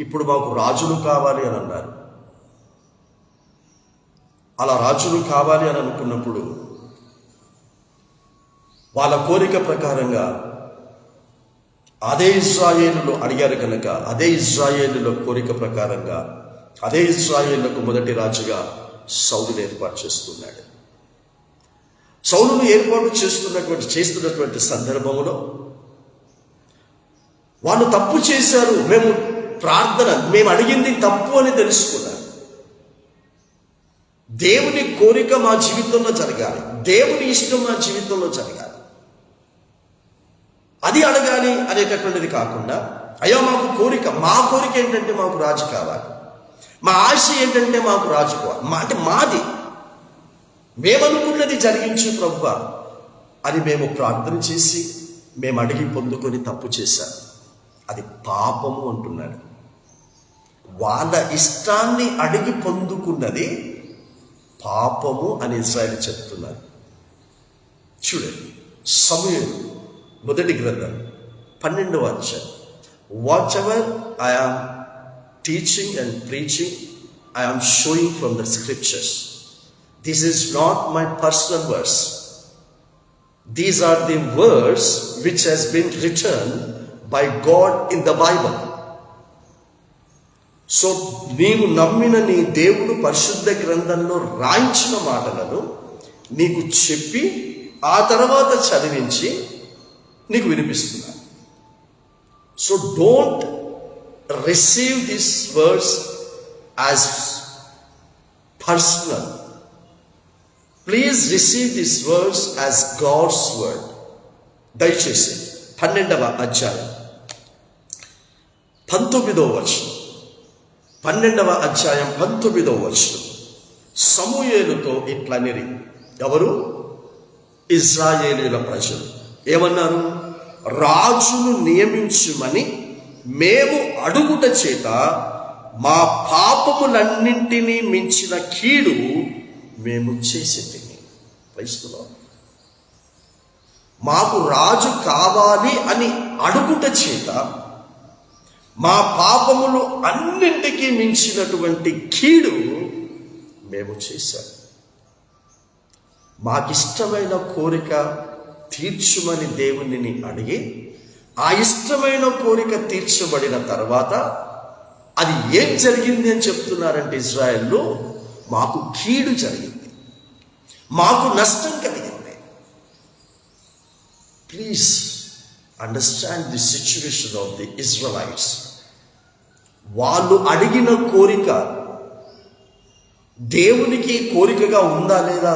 [SPEAKER 1] ఇప్పుడు మాకు రాజులు కావాలి అని అన్నారు. అలా రాజులు కావాలి అని అనుకున్నప్పుడు వాళ్ళ కోరిక ప్రకారంగా అదే ఇశ్రాయేలులో అడిగారు కనుక, అదే ఇశ్రాయేలులో కోరిక ప్రకారంగా అదే ఇశ్రాయేలుకు మొదటి రాజుగా సౌలును ఏర్పాటు చేస్తున్నాడు. సౌలును ఏర్పాటు చేస్తున్నటువంటి సందర్భంలో వాళ్ళు తప్పు చేశారు. మేము అడిగింది తప్పు అని తెలుసుకున్నారు. దేవుని కోరిక మా జీవితంలో జరగాలి, దేవుని ఇష్టం మా జీవితంలో జరగాలి, అది అడగాలి అనేటటువంటిది కాకుండా, అయ్యా మా కోరిక ఏంటంటే మాకు రాజు కావాలి, మా ఆశ ఏంటంటే మాకు రాజు కావాలి, అంటే మాది, మేమనుకున్నది జరిగించు ప్రభువా అని మేము ప్రార్థన చేసి మేము అడిగి పొందుకొని తప్పు చేశాం. అది పాపము అంటున్నాడు. వాళ్ళ ఇష్టాన్ని అడిగి పొందుకున్నది పాపము అని ఇశ్రాయేలు చెప్తున్నారు. చూడండి, సమూయేలు మొదటి గ్రంథం 12వ అధ్యాయం. Whatever I am teaching and preaching, I am showing from the scriptures. This is not my personal verse. These are the words which has been written by God in the Bible. So నీవు నమ్మిన నీ దేవుడు పరిశుద్ధ గ్రంథంలో రాయించిన మాటలను నీకు చెప్పి ఆ తర్వాత చదివించి నీకు వినిపిస్తున్నాను. So don't receive this words as personal. Please receive this words as God's word. దయచేసి 12వ అధ్యాయం 19వ వచనం, 12వ అధ్యాయం 19వ వచనం. సమూయేలుతో ఇట్లనిరి. ఎవరు? ఇశ్రాయేలీయుల ప్రజలు. ఏమన్నారు? రాజును నియమించుమని మేము అడుగుట చేత మా పాపములన్నింటినీ మించిన కీడు మేము చేసేది. క్రైస్తవులు, మాకు రాజు కావాలి అని అడుగుట చేత మా పాపములు అన్నింటికీ మించినటువంటి కీడు మేము చేశాము. మాకిష్టమైన కోరిక తీర్చుమని దేవునిని అడిగి, ఆ ఇష్టమైన కోరిక తీర్చబడిన తర్వాత అది ఏం జరిగింది అని చెప్తున్నారంటే ఇజ్రాయెల్లో మాకు కీడు జరిగింది, మాకు నష్టం కలిగింది. Please understand the situation of the Israelites. వాళ్ళు అడిగిన కోరిక దేవునికి కోరికగా ఉందా లేదా,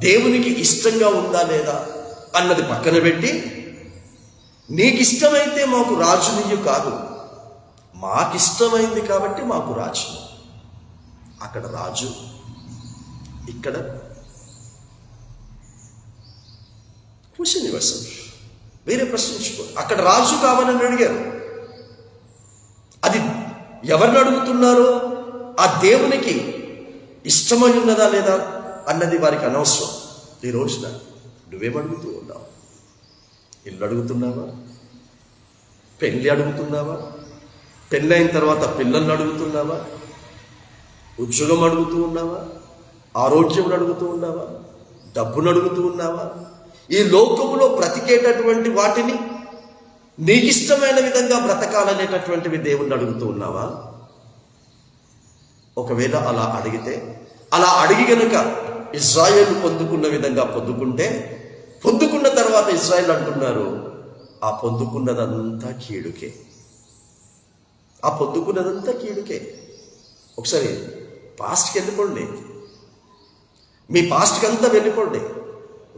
[SPEAKER 1] దేవునికి ఇష్టంగా ఉందా లేదా అన్నది పక్కన పెట్టి, నీకు ఇష్టమైతే మాకు రాజునియ్యు కాదు, మాకిష్టమైంది కాబట్టి మాకు రాజు. అక్కడ రాజు, ఇక్కడ క్వశ్చన్ యువర్సెల్ఫ్, వేరే ప్రశ్నించుకో. అక్కడ రాజు కావాలని అడిగారు, అది ఎవరిని అడుగుతున్నారో ఆ దేవునికి ఇష్టమై ఉన్నదా లేదా అన్నది వారికి అనవసరం. ఈ రోజున నువ్వేమడుగుతూ ఉన్నావు? ఇల్లు అడుగుతున్నావా? పెళ్ళి అడుగుతున్నావా? పెళ్ళైన తర్వాత పిల్లల్ని అడుగుతున్నావా? ఉద్యోగం అడుగుతూ ఉన్నావా? ఆరోగ్యం అడుగుతూ ఉన్నావా? డబ్బును అడుగుతూ ఉన్నావా? ఈ లోకములో బ్రతికేటటువంటి వాటిని నీకు ఇష్టమైన విధంగా బ్రతకాలనేటటువంటివి దేవుణ్ణి అడుగుతూ ఉన్నావా? ఒకవేళ అలా అడిగితే, అలా అడిగి గనుక ఇజ్రాయేలు పొందుకున్న విధంగా పొందుకున్న తర్వాత ఇజ్రాయేల్ అంటున్నారు, ఆ పొందుకున్నదంతా కీడుకే, ఆ పొందుకున్నదంతా కీడుకే. ఒకసారి పాస్ట్కి వెళ్ళిపోండి, మీ పాస్ట్కి అంతా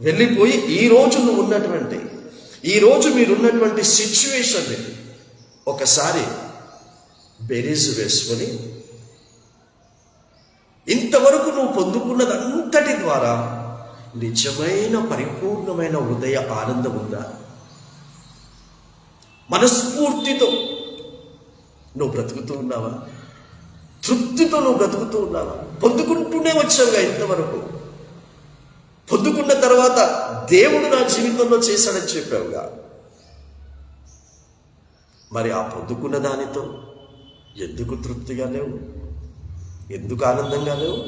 [SPEAKER 1] వెళ్ళిపోయి ఈరోజు మీరున్నటువంటి సిచ్యువేషన్ని ఒకసారి బెరీజు వేసుకొని, ఇంతవరకు నువ్వు పొందుకున్నదంతటి ద్వారా నిజమైన పరిపూర్ణమైన హృదయ ఆనందం ఉందా? మనస్ఫూర్తితో నువ్వు బ్రతుకుతూ ఉన్నావా? తృప్తితో నువ్వు బ్రతుకుతూ ఉన్నావా? పొందుకుంటూనే వచ్చావుగా ఇంతవరకు. పొందుకున్న తర్వాత దేవుడు నా జీవితంలో చేశాడని చెప్పావుగా. మరి ఆ పొందుకున్న దానితో ఎందుకు తృప్తిగా లేవు? ఎందుకు ఆనందంగా లేవు?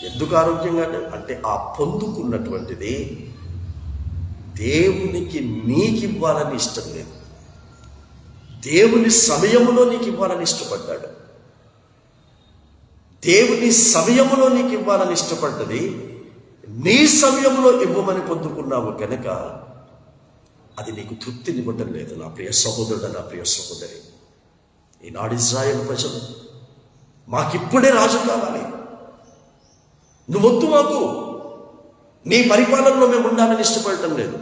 [SPEAKER 1] ఎందుకు ఆరోగ్యంగా లేవు? అంటే ఆ పొందుకున్నటువంటిది దేవునికి నీకు ఇవ్వాలని ఇష్టం లేదు, దేవుని సమయములో నీకు ఇవ్వాలని ఇష్టపడ్డాడు. దేవుని సమయములో నీకు ఇవ్వాలని ఇష్టపడ్డది నీ సమయంలో ఇవ్వమని పొందుకున్నావు కనుక అది నీకు తృప్తినివ్వటం లేదు. నా ప్రియ సహోదరుడు, నా ప్రియ సహోదరి, ఈనాడు ఇజ్రాయేలు ప్రజలు మాకిప్పుడే రాజు కావాలి, నువ్వొద్దు మాకు, నీ పరిపాలనలో మేము ఉండాలని ఇష్టపడటం లేదు.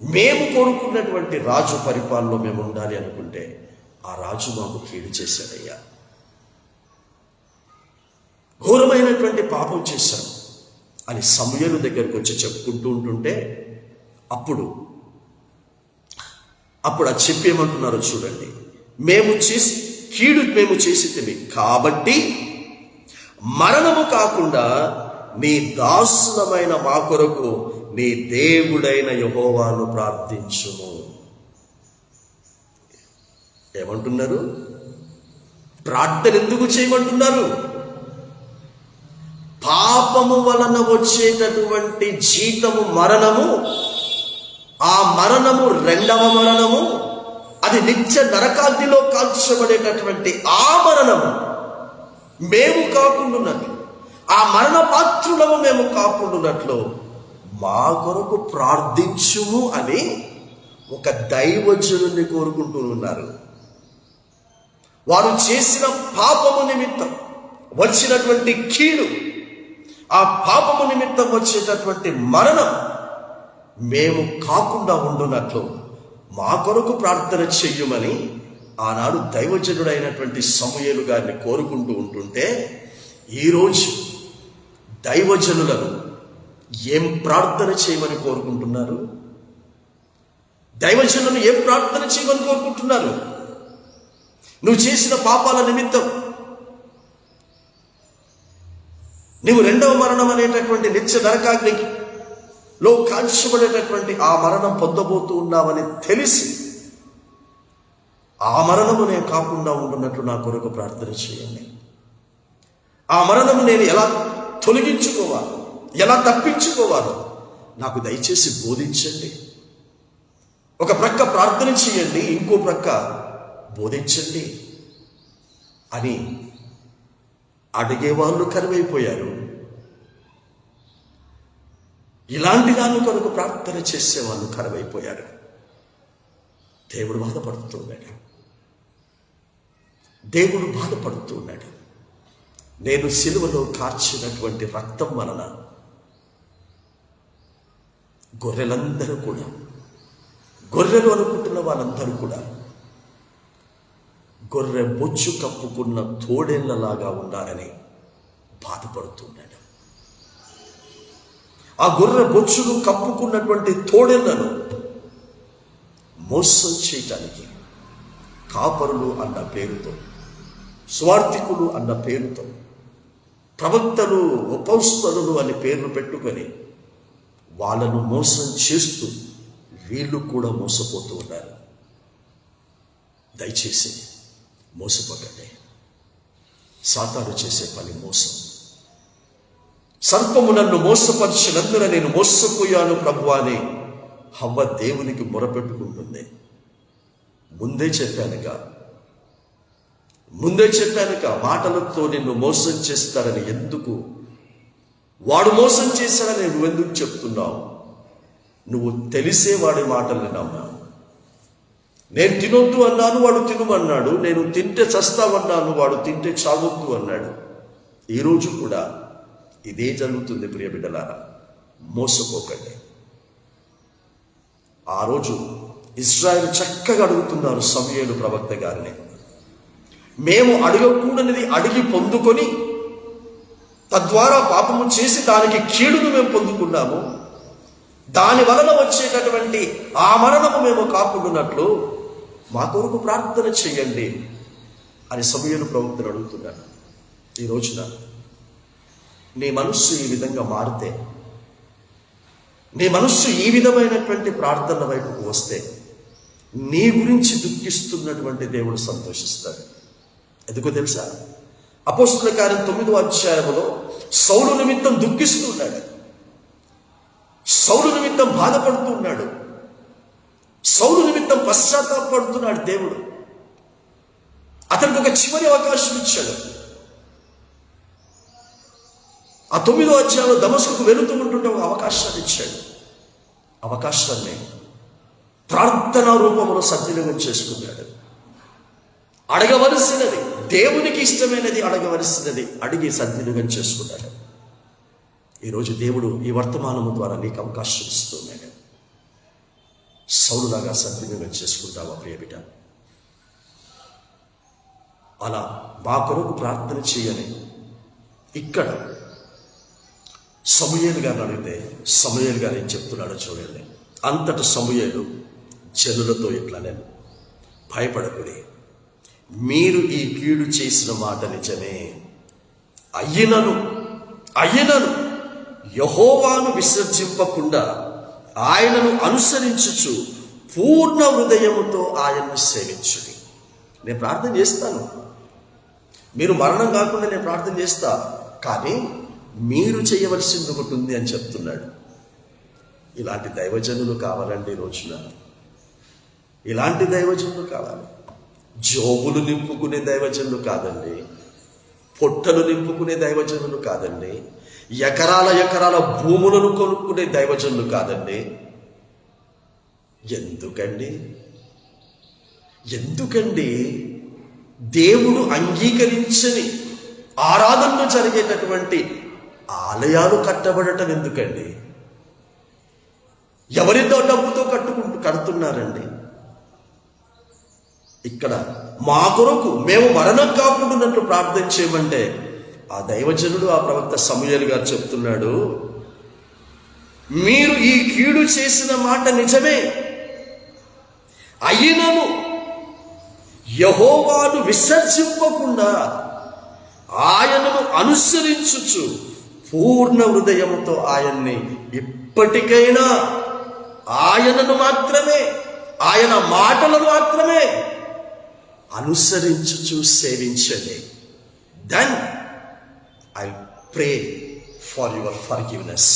[SPEAKER 1] మేము కోరుకున్నటువంటి రాజు పరిపాలనలో మేము ఉండాలి అనుకుంటే ఆ రాజు మాకు కీడు చేశాడయ్యా, ఘోరమైనటువంటి పాపం చేశాం అని సమూయేలు దగ్గరకు వచ్చి చెప్పుకుంటూ ఉంటుంటే అప్పుడు అది చెప్పేమంటున్నారో చూడండి. కీడు మేము చేసి కాబట్టి మరణము కాకుండా నీ దాసులమైన మా కొరకు నీ దేవుడైన యెహోవాను ప్రార్థించుము. ఏమంటున్నారు? ప్రార్థన ఎందుకు చేయమంటున్నారు? పాపము వలన వచ్చేటటువంటి జీతము మరణము, ఆ మరణము రెండవ మరణము, అది నిత్య నరకాగ్నిలో కాల్చబడేటటువంటి ఆ మరణము మేము కాకుండాన్నట్లు, ఆ మరణ పాత్రులము మేము కాకుండాన్నట్లు మా కొరకు ప్రార్థించుము అని ఒక దైవజనుని కోరుకుంటూ ఉన్నారు. వారు చేసిన పాపము నిమిత్తం వచ్చినటువంటి కీడు, ఆ పాపము నిమిత్తం వచ్చేటటువంటి మరణం మేము కాకుండా ఉండునట్లు మా కొరకు ప్రార్థన చెయ్యమని ఆనాడు దైవజనుడైనటువంటి సమూయేలు గారిని కోరుకుంటూ ఉంటుంటే, ఈరోజు దైవజనులను ఏం ప్రార్థన చేయమని కోరుకుంటున్నారు? దైవజనులను ఏం ప్రార్థన చేయమని కోరుకుంటున్నారు? నువ్వు చేసిన పాపాల నిమిత్తం నువ్వు రెండవ మరణం అనేటటువంటి నిత్య నరకాగ్నిలో కాల్చబడేటటువంటి ఆ మరణం పొందబోతూ ఉన్నావని తెలిసి ఆ మరణము నేను కాకుండా ఉంటున్నట్లు నా కొరకు ప్రార్థన చేయండి. ఆ మరణము నేను ఎలా తొలగించుకోవాలో, ఎలా తప్పించుకోవాలో నాకు దయచేసి బోధించండి. ఒక ప్రక్క ప్రార్థన చేయండి, ఇంకో ప్రక్క బోధించండి అని అడిగేవాళ్ళు కరువైపోయారు. ఇలాంటి దాని కొరకు ప్రార్థన చేసేవాళ్ళు కరువైపోయారు. దేవుడు బాధపడుతున్నాడు. దేవుడు బాధపడుతున్నాడు. నేను సిలువలో కార్చినటువంటి రక్తం వలన గొర్రెలందరూ కూడా, గొర్రెలు అనుకుంటున్న వాళ్ళందరూ కూడా గొర్రె బొచ్చు కప్పుకున్న తోడేళ్లలాగా ఉన్నారని బాధపడుతున్నాడు. ఆ గొర్రె బొచ్చును కప్పుకున్నటువంటి తోడేళ్లను మోసం చేయటానికి కాపరులు అన్న పేరుతో, స్వార్థికులు అన్న పేరుతో, ప్రవక్తలు, అపోస్తలులు అనే పేర్లు పెట్టుకొని వాళ్ళను మోసం చేస్తూ వీళ్ళు కూడా మోసపోతూ ఉన్నారు. దయచేసి మోసపోకండి. సాతాను చేసే పని మోసం. సర్పము నన్ను మోసపరిచినందున నేను మోసపోయాను ప్రభువా అని హవ్వ దేవునికి మొరపెట్టుకుంటుంది. ముందే చెప్పానుగా మాటలతో నిన్ను మోసం చేస్తారని. ఎందుకు వాడు మోసం చేశాడని నువ్వెందుకు చెప్తున్నావు? నువ్వు తెలిసే వాడి మాటల్ని నమ్మా. నేను తినొద్దు అన్నాను, వాడు తినమన్నాడు. నేను తింటే చస్తావన్నాను, వాడు తింటే చావొద్దు అన్నాడు. ఈరోజు కూడా ఇదే జరుగుతుంది. ప్రియ బిడ్డలారా, మోసపోకండి. ఆ రోజు ఇశ్రాయేలు చక్కగా అడుగుతున్నారు సమూయేలు ప్రవక్త గారిని. మేము అడగకూడనిది అడిగి పొందుకొని తద్వారా పాపము చేసి దానికి కీడును మేము పొందుకున్నాము. దాని వలన వచ్చేటటువంటి ఆ మరణము మేము కాకుండానట్లు మా కొరకు ప్రార్థన చేయండి అని సమూయేలు ప్రవక్తను అడుగుతున్నాను. ఈ రోజున నీ మనస్సు ఈ విధంగా మారితే, నీ మనస్సు ఈ విధమైనటువంటి ప్రార్థనల వైపుకు వస్తే నీ గురించి దుఃఖిస్తున్నటువంటి దేవుడు సంతోషిస్తాడు. ఎందుకో తెలుసా? అపోస్తలుల కార్యం 9వ అధ్యాయములో సౌలు నిమిత్తం దుఃఖిస్తూ ఉన్నాడు. సౌలు నిమిత్తం బాధపడుతున్నాడు. సౌలు నిమిత్తం పశ్చాత్తాపడుతున్నాడు. దేవుడు అతనికి ఒక చివరి అవకాశం ఇచ్చాడు. ఆ 9వ అధ్యాయంలో దమస్కుకు వెళుతూ ఉంటుంటే ఒక అవకాశాన్ని ఇచ్చాడు. అవకాశాన్ని ప్రార్థనా రూపంలో సద్వినియోగం చేసుకున్నాడు. అడగవలసినది, దేవునికి ఇష్టమైనది అడగవలసినది అడిగి సద్వినియోగం చేసుకున్నాడు. ఈరోజు దేవుడు ఈ వర్తమానము ద్వారా నీకు అవకాశం ఇస్తున్నాడు. సౌలులాగా సద్వినియోగం చేసుకుంటావా ప్రియ బిడ్డ? అలా మా కొరకు ప్రార్థన చేయని ఇక్కడ సమూయేలు గారిని అడిగితే సమూయేలు గారు ఏం చెప్తున్నాడో చూడండి. అంతటి సమూయేలు జనులతో ఇట్లా, నేను భయపడకుడి, మీరు ఈ కీడు చేసిన మాట నిజమే, అయినను యెహోవాను విసర్జింపకుండా ఆయనను అనుసరించుచు పూర్ణ హృదయముతో ఆయన్ను సేవించుడి. నేను ప్రార్థన చేస్తాను, మీరు మరణం కాకుండా నేను ప్రార్థన చేస్తా, కానీ మీరు చేయవలసింది ఒకటి ఉంది అని చెప్తున్నాడు. ఇలాంటి దైవజనులు కావాలండి ఈ రోజున. ఇలాంటి దైవజనులు కావాలి. జోబులు నింపుకునే దైవజనులు కాదండి, పొట్టలు నింపుకునే దైవజనులు కాదండి, ఎకరాల ఎకరాల భూములను కొనుక్కునే దైవజనులు కాదండి. ఎందుకండి దేవుడు అంగీకరించని ఆరాధనలు జరిగేటటువంటి ఆలయాలు కట్టబడటం ఎందుకండి? ఎవరితో డబ్బుతో కడుతున్నారండి? ఇక్కడ మా కొరకు మేము మరణం కాకుండానట్లు ప్రార్థన చేయమంటే ఆ దైవజనుడు, ఆ ప్రవక్త సమూయేలు గారు చెప్తున్నాడు, మీరు ఈ కీడు చేసిన మాట నిజమే, అయినను యెహోవాను విసర్జింపకుండా ఆయనను అనుసరించుచు పూర్ణ హృదయముతో ఆయన్ని ఇప్పటికైనా ఆయనను మాత్రమే, ఆయన మాటలను మాత్రమే అనుసరించుచు సేవించండి. Then I pray for your forgiveness.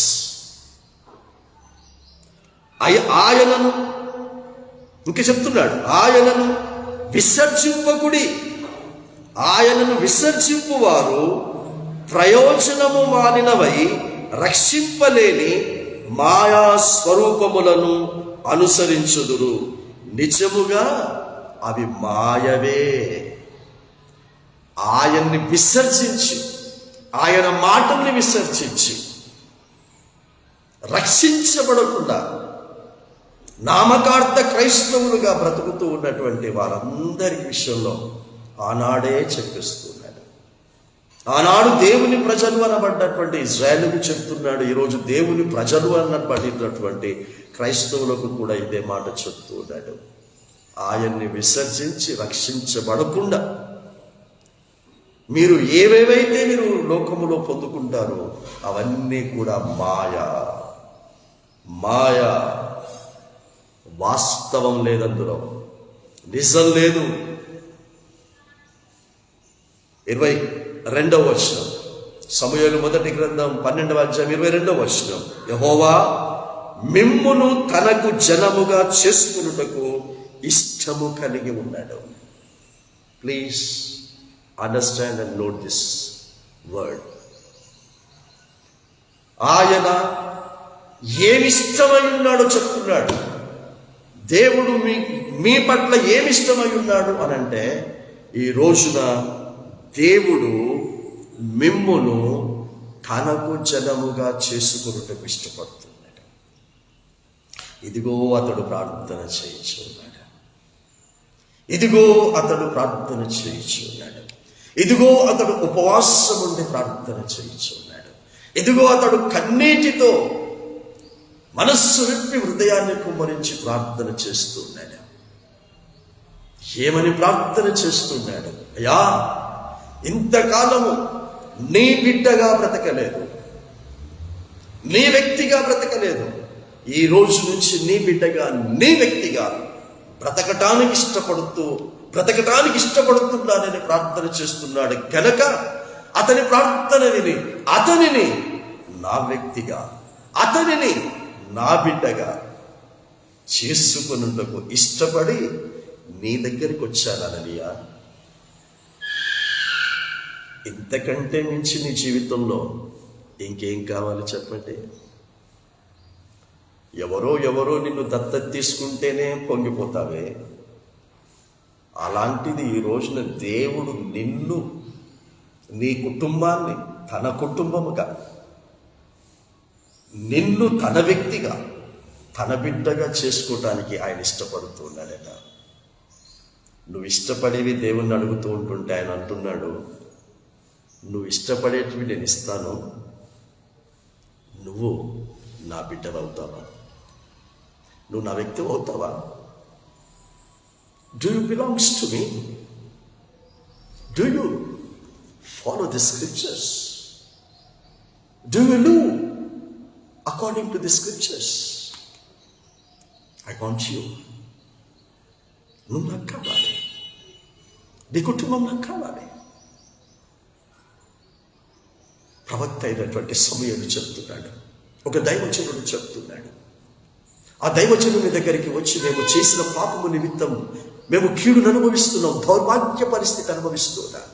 [SPEAKER 1] ఆయనను ఇంక చెప్తున్నాడు, ఆయనను విసర్జింపకుడి. ఆయనను విసర్జింపువారు ప్రయోజనము మానినవై రక్షింపలేని మాయా స్వరూపములను అనుసరించుదురు. నిజముగా అవి మాయవే. ఆయన్ని విసర్జించి, ఆయన మాటల్ని విసర్జించి రక్షించబడకుండా నామకార్థ క్రైస్తవులుగా బ్రతుకుతూ ఉన్నటువంటి వారందరి విషయంలో ఆనాడే చెప్పిస్తున్నాడు. ఆనాడు దేవుని ప్రజలు అనబడ్డటువంటి ఇజ్రాయేలుకు చెప్తున్నాడు. ఈరోజు దేవుని ప్రజలు అనబడినటువంటి క్రైస్తవులకు కూడా ఇదే మాట చెప్తూ ఉన్నాడు. ఆయన్ని విసర్జించి రక్షించబడకుండా మీరు ఏవేవైతే మీరు లోకములో పొందుకుంటారో అవన్నీ కూడా మాయా. వాస్తవం లేదందులో, నిజం లేదు. 22వ వచనం, సమూయేలు మొదటి గ్రంథం 12వ అధ్యాయం 22వ వచనం. యెహోవా మిమ్మును తనకు జనముగా చేసుకున్నటకు ఇష్టము కలిగి ఉన్నాడు. Please understand and note this word. ఆయన ఏమిష్టమై ఉన్నాడో చెప్తున్నాడు. దేవుడు మీ పట్ల ఏమిష్టమై ఉన్నాడు అని అంటే, ఈ రోజున దేవుడు మిమ్మును తనకు జనముగా చేసుకున్నటకు ఇష్టపడుతున్నాడు. ఇదిగో అతడు ప్రార్థన చేయించున్నాడు. ఇదిగో అతడు ప్రార్థన చేయించున్నాడు. ఇదిగో అతడు ఉపవాసం ఉండి ప్రార్థన చేయించున్నాడు. ఇదిగో అతడు కన్నీటితో మనస్సు విప్పి హృదయాన్ని కుమ్మరించి ప్రార్థన చేస్తున్నాడు. ఏమని ప్రార్థన చేస్తున్నాడు? అయ్యా, ఇంతకాలము నీ బిడ్డగా బ్రతకలేదు, నీ వ్యక్తిగా బ్రతకలేదు. ఈ రోజు నుంచి నీ బిడ్డగా, నీ వ్యక్తిగా బ్రతకటానికి ఇష్టపడుతున్నానని ప్రార్థన చేస్తున్నాడు. కనుక అతని ప్రార్థన విని అతనిని నా వ్యక్తిగా, అతనిని నా బిడ్డగా చేసుకున్నకు ఇష్టపడి నీ దగ్గరికి వచ్చాననియా. ఇంతకంటే మించి నీ జీవితంలో ఇంకేం కావాలి చెప్పండి? ఎవరో నిన్ను దత్తత తీసుకుంటేనే పొంగిపోతావే. అలాంటిది ఈ రోజున దేవుడు నిన్ను, నీ కుటుంబాన్ని తన కుటుంబముగా, నిన్ను తన వ్యక్తిగా, తన బిడ్డగా చేసుకోవటానికి ఆయన ఇష్టపడుతూ ఉన్నాడట. నువ్వు ఇష్టపడేవి దేవుణ్ణి అడుగుతూ ఉంటుంటే ఆయన అంటున్నాడు, నువ్వు ఇష్టపడేటివి నేను ఇస్తాను, నువ్వు నా బిడ్డవవుతావా? నువ్వు నా వ్యక్తి అవుతావా? Do you belongs to me? Do you follow the scriptures? Do you live according to the scriptures? I want you. నువ్వు నాకు కావాలి, నీ కుటుంబం నాకు కావాలి. ప్రవక్త అయినటువంటి సమూయేలు చెప్తున్నాడు, ఒక దైవజనుడు చెప్తున్నాడు. ఆ దైవజనుని దగ్గరికి వచ్చి, మేము చేసిన పాపము నిమిత్తం మేము కీడును అనుభవిస్తున్నాం, దౌర్భాగ్య పరిస్థితి అనుభవిస్తున్నాం.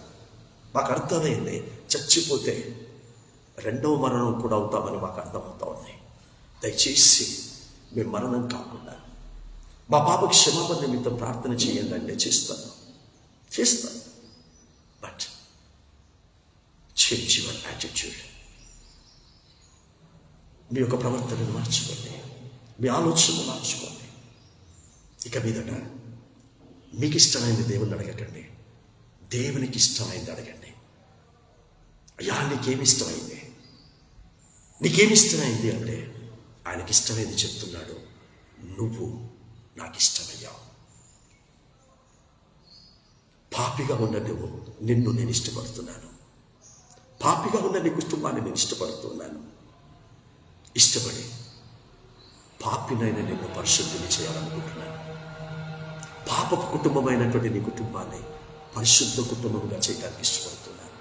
[SPEAKER 1] మాకు అర్థమైంది, చచ్చిపోతే రెండవ మరణం కూడా అవుతామని మాకు అర్థమవుతా ఉంది. దయచేసి మేము మరణం కాకుండా మా పాప క్షమాపణ నిమిత్తం ప్రార్థన చేయండి అంటే చేస్తాను. But change your attitude. మీ యొక్క ప్రవర్తనను మార్చుకోండి, మీ ఆలోచనను మార్చుకోండి. ఇక మీదట మీకు ఇష్టమైంది దేవుని అడగకండి, దేవునికి ఇష్టమైంది అడగండి. అయ్యా, నీకేమి ఇష్టమైంది అంటే ఆయనకి ఇష్టమైంది చెప్తున్నాడు. నువ్వు నాకు ఇష్టమయ్యావు. పాపిగా ఉన్న నిన్ను నేను ఇష్టపడుతున్నాను. పాపిగా ఉన్న నీ కుటుంబాన్ని నేను ఇష్టపడుతున్నాను. ఇష్టపడి పాపినైన నిన్ను పరిశుద్ధిని చేయాలనుకుంటున్నాను. పాపపు కుటుంబమైనటువంటి నీ కుటుంబాన్ని పరిశుద్ధ కుటుంబంగా చేయడానికి ఇష్టపడుతున్నాను.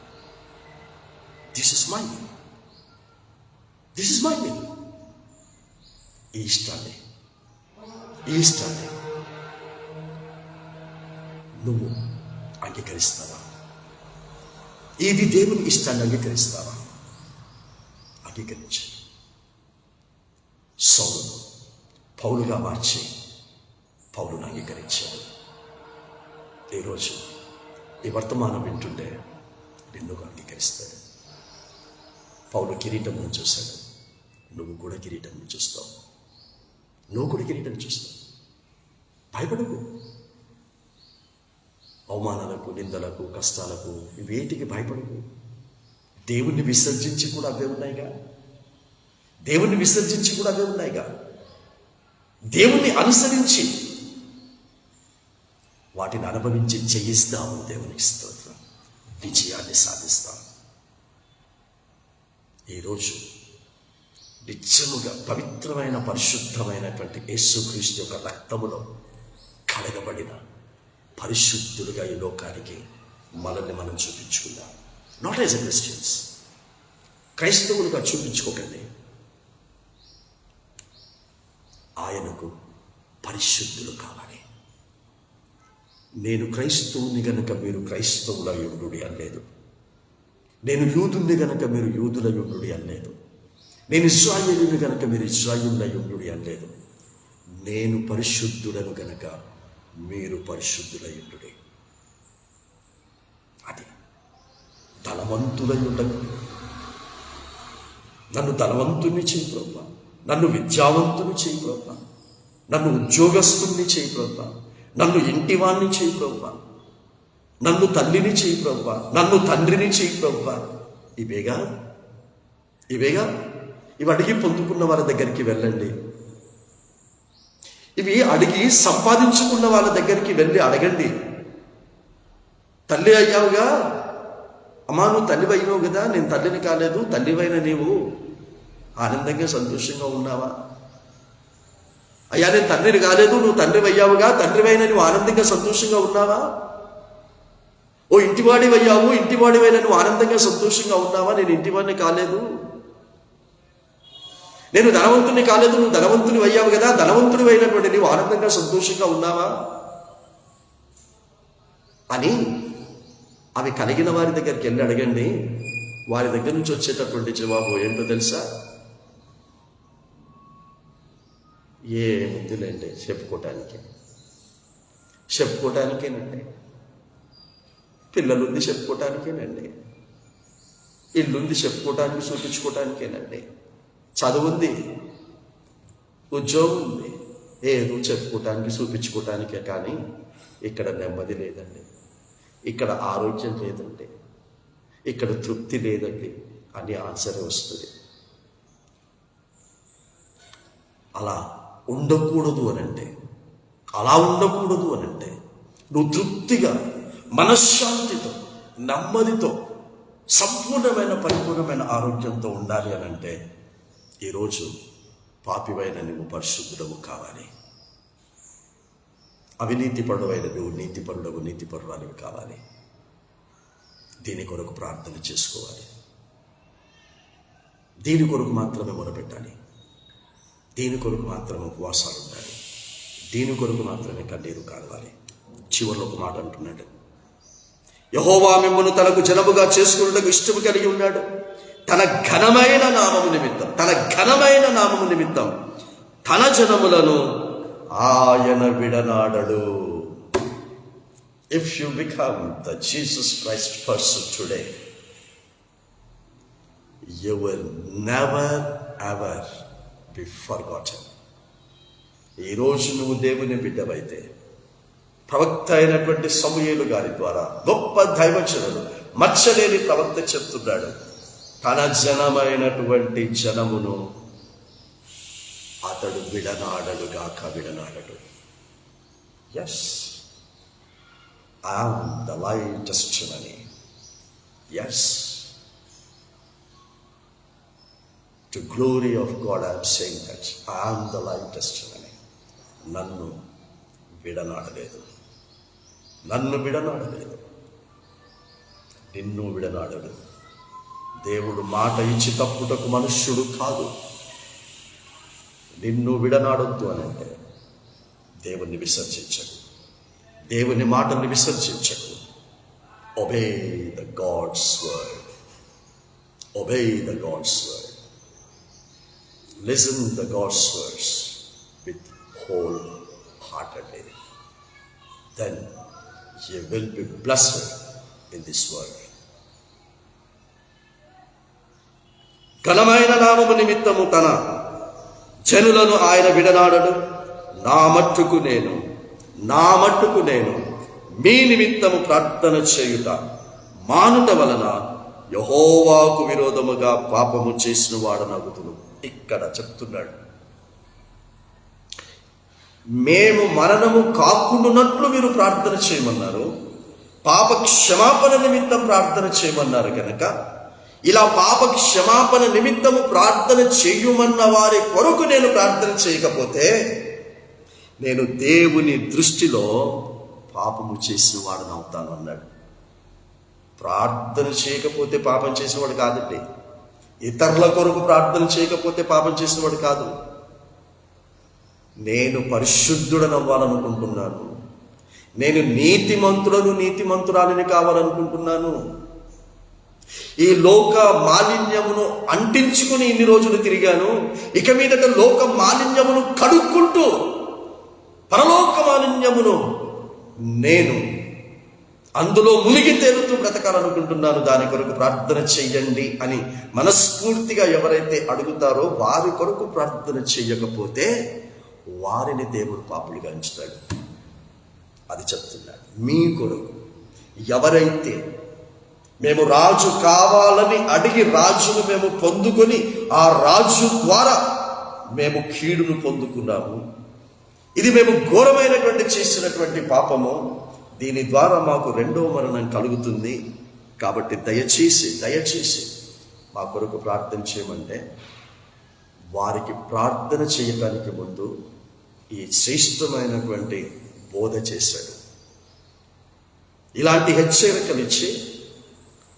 [SPEAKER 1] This is my will. This is my will. ఈ ఇష్టాన్ని నువ్వు అంగీకరిస్తావా? ఇది దేవుని ఇష్టాన్ని అంగీకరిస్తావా? అంగీకరించు. సౌలును పౌలుగా మార్చి పౌలును అంగీకరించాడు. ఈరోజు ఈ వర్తమానం వింటుంటే నిన్ను అంగీకరిస్తాడు. పౌలు కిరీటమును చూశాడు, నువ్వు కూడా కిరీటమును చూస్తావు. భయపడకు. అవమానాలకు, నిందలకు, కష్టాలకు, వేటికి భయపడకు. దేవుణ్ణి విసర్జించి కూడా అవే ఉన్నాయిగా. దేవుణ్ణి అనుసరించి వాటిని అనుభవించి జయిస్తాము. దేవునికి స్తోత్రం. విజయాన్ని సాధిస్తాం. ఈరోజు నిత్యముగా పవిత్రమైన పరిశుద్ధమైనటువంటి యేసుక్రీస్తు యొక్క రక్తములో కడగబడిన పరిశుద్ధులుగా ఈ లోకానికి మనల్ని మనం చూపించుకుందాం. నాట్ యాజ్ ఎ క్రిస్టియన్స్, క్రైస్తవులుగా చూపించుకోకండి. ఆయనకు పరిశుద్ధులు కావాలి. నేను క్రైస్తవుని గనక మీరు క్రైస్తవుల యుండుడి అనలేదు. నేను యూదుని గనక మీరు యూదుల యుండుడి అనలేదు. నేను ఇశ్రాయేలుని గనక మీరు ఇశ్రాయేలుల యుండుడి అనలేదు. నేను పరిశుద్ధుడను గనక మీరు పరిశుద్ధుల యుండుడి. అది ధనవంతుల యుండకు. నన్ను ధనవంతుని చేయి ప్రభువా, నన్ను విద్యావంతుని చేయి ప్రభువా, నన్ను ఉద్యోగస్తుని చేయి ప్రభువా, నన్ను ఇంటివాణ్ణి చేయి ప్రభువా, నన్ను తల్లిని చేయి ప్రభువా, నన్ను తండ్రిని చేయి ప్రభువా. ఇవేగా ఇవి అడిగి పొందుకున్న వాళ్ళ దగ్గరికి వెళ్ళండి. ఇవి అడిగి సంపాదించుకున్న వాళ్ళ దగ్గరికి వెళ్ళి అడగండి. తల్లి అయ్యావుగా, అమ్మా నువ్వు తల్లివి అయినావు కదా, నేను తల్లిని కాలేదు, తల్లివైన నీవు ఆనందంగా సంతోషంగా ఉన్నావా? అయ్యా నేను తండ్రిని కాలేదు, నువ్వు తండ్రివి అయ్యావుగా, తండ్రివైన నువ్వు ఆనందంగా సంతోషంగా ఉన్నావా? ఓ ఇంటివాడివయ్యావు, ఇంటివాడివైన నువ్వు ఆనందంగా సంతోషంగా ఉన్నావా? నేను ఇంటివాడిని కాలేదు, నేను ధనవంతుని కాలేదు, నువ్వు ధనవంతుని అయ్యావు కదా, ధనవంతుని అయినటువంటి నీవు ఆనందంగా సంతోషంగా ఉన్నావా అని అవి కలిగిన వారి దగ్గరికి వెళ్ళి అడగండి. వారి దగ్గర నుంచి వచ్చేటటువంటి జవాబు ఏంటో తెలుసా? ఏ ముందులేండి, చెప్పుకోవటానికేనండి. పిల్లలుంది చెప్పుకోవటానికేనండి. ఇల్లుంది చెప్పుకోవటానికి, చూపించుకోవటానికేనండి. చదువుంది, ఉద్యోగం ఉంది, ఏదో చెప్పుకోవటానికి, చూపించుకోవటానికే. కానీ ఇక్కడ నెమ్మది లేదండి, ఇక్కడ ఆరోగ్యం లేదండి, ఇక్కడ తృప్తి లేదండి అని ఆన్సర్ వస్తుంది. అలా ఉండకూడదు అనంటే నువ్వు తృప్తిగా, మనశ్శాంతితో, నెమ్మదితో, సంపూర్ణమైన పరిపూర్ణమైన ఆరోగ్యంతో ఉండాలి అనంటే ఈరోజు పాపివైన నువ్వు పరిశుద్ధుడవు కావాలి. అవినీతిపరుడవైన నువ్వు నీతిపరురాలివి కావాలి. దీని కొరకు ప్రార్థన చేసుకోవాలి. దీని కొరకు మాత్రమే మొరపెట్టాలి. దీని కొరకు మాత్రమే ఉపవాసాలు ఉండాలి. దీని కొరకు మాత్రమే కన్నీరు కావాలి. చివరిలో ఒక మాట అంటున్నాడు, యెహోవా మిమ్మును తనకు జనముగా చేసుకున్నకు ఇష్టము కలిగి ఉన్నాడు. తన ఘనమైన నామము నిమిత్తం తన జనములను ఆయన విడనాడడు. If you become the Jesus Christ person today, you will never ever be forgotten. ఈరోజు నువ్వు దేవుని బిడ్డవైతే, ప్రవక్త అయినటువంటి సమూయేలు గారి ద్వారా గొప్ప దైవజనుడు, మచ్చలేని ప్రవక్త చెప్తున్నాడు, తన జనమైనటువంటి జనమును అతడు విడనాడడు. Yes, I am the live testimony. Yes, to glory of God I am saying that I am the live testimony. నన్ను విడనాడలేదు, నిన్ను విడనాడడు. దేవుడు మాట ఇచ్చి తప్పుటకు మనుష్యుడు కాదు. నిన్ను విడనాడొద్దు అని అంటే దేవుణ్ణి విసర్జించకు, దేవుని మాటల్ని విసర్జించకు. Obey the God's word. Obey the God's word. Listen the God's words with wholeheartedly. Then you will be blessed in this world. ఘనమైన నామము నిమిత్తము తన జనులను ఆయన విడనాడడు. నా మట్టుకు నేను మీ నిమిత్తము ప్రార్థన చేయుట మానుట వలన యెహోవాకు విరోధముగా పాపము చేసిన వాడనగుదును. ఇక్కడ చెప్తున్నాడు, మేము మరణము కాకుండానట్లు మీరు ప్రార్థన చేయమన్నారు, పాప క్షమాపణ నిమిత్తం ప్రార్థన చేయమన్నారు కనుక ఇలా పాప క్షమాపణ నిమిత్తము ప్రార్థన చేయమన్న వారి కొరకు నేను ప్రార్థన చేయకపోతే నేను దేవుని దృష్టిలో పాపము చేసిన వాడని అవుతాను అన్నాడు. ప్రార్థన చేయకపోతే పాపం చేసినవాడు కాదండి. ఇతరుల కొరకు ప్రార్థన చేయకపోతే పాపం చేసినవాడు కాదు. నేను పరిశుద్ధుడని అవ్వాలనుకుంటున్నాను, నేను నీతిమంతురాలిని కావాలనుకుంటున్నాను. ఈ లోక మాలిన్యమును అంటించుకుని ఇన్ని రోజులు తిరిగాను, ఇక మీదట లోక మాలిన్యమును కడుక్కుంటూ పరలోక మాలిన్యమును నేను అందులో మునిగి తేలుతూ బ్రతకాలనుకుంటున్నాను. దాని కొరకు ప్రార్థన చెయ్యండి అని మనస్ఫూర్తిగా ఎవరైతే అడుగుతారో వారి కొరకు ప్రార్థన చెయ్యకపోతే వారిని దేవుడు పాపులుగా ఎంచుతాడు. అది చెప్తున్నాడు. మీ కొరకు ఎవరైతే మేము రాజు కావాలని అడిగి రాజును మేము పొందుకొని ఆ రాజు ద్వారా మేము కీడును పొందుకున్నాము, ఇది మేము ఘోరమైనటువంటి చేసినటువంటి పాపము, దీని ద్వారా మాకు రెండవ మరణం కలుగుతుంది. కాబట్టి దయచేసి మా కొరకు ప్రార్థన చేయమంటే వారికి ప్రార్థన చేయటానికి ముందు ఈ శ్రేష్టమైనటువంటి బోధ చేశాడు. ఇలాంటి హెచ్చరికలు ఇచ్చి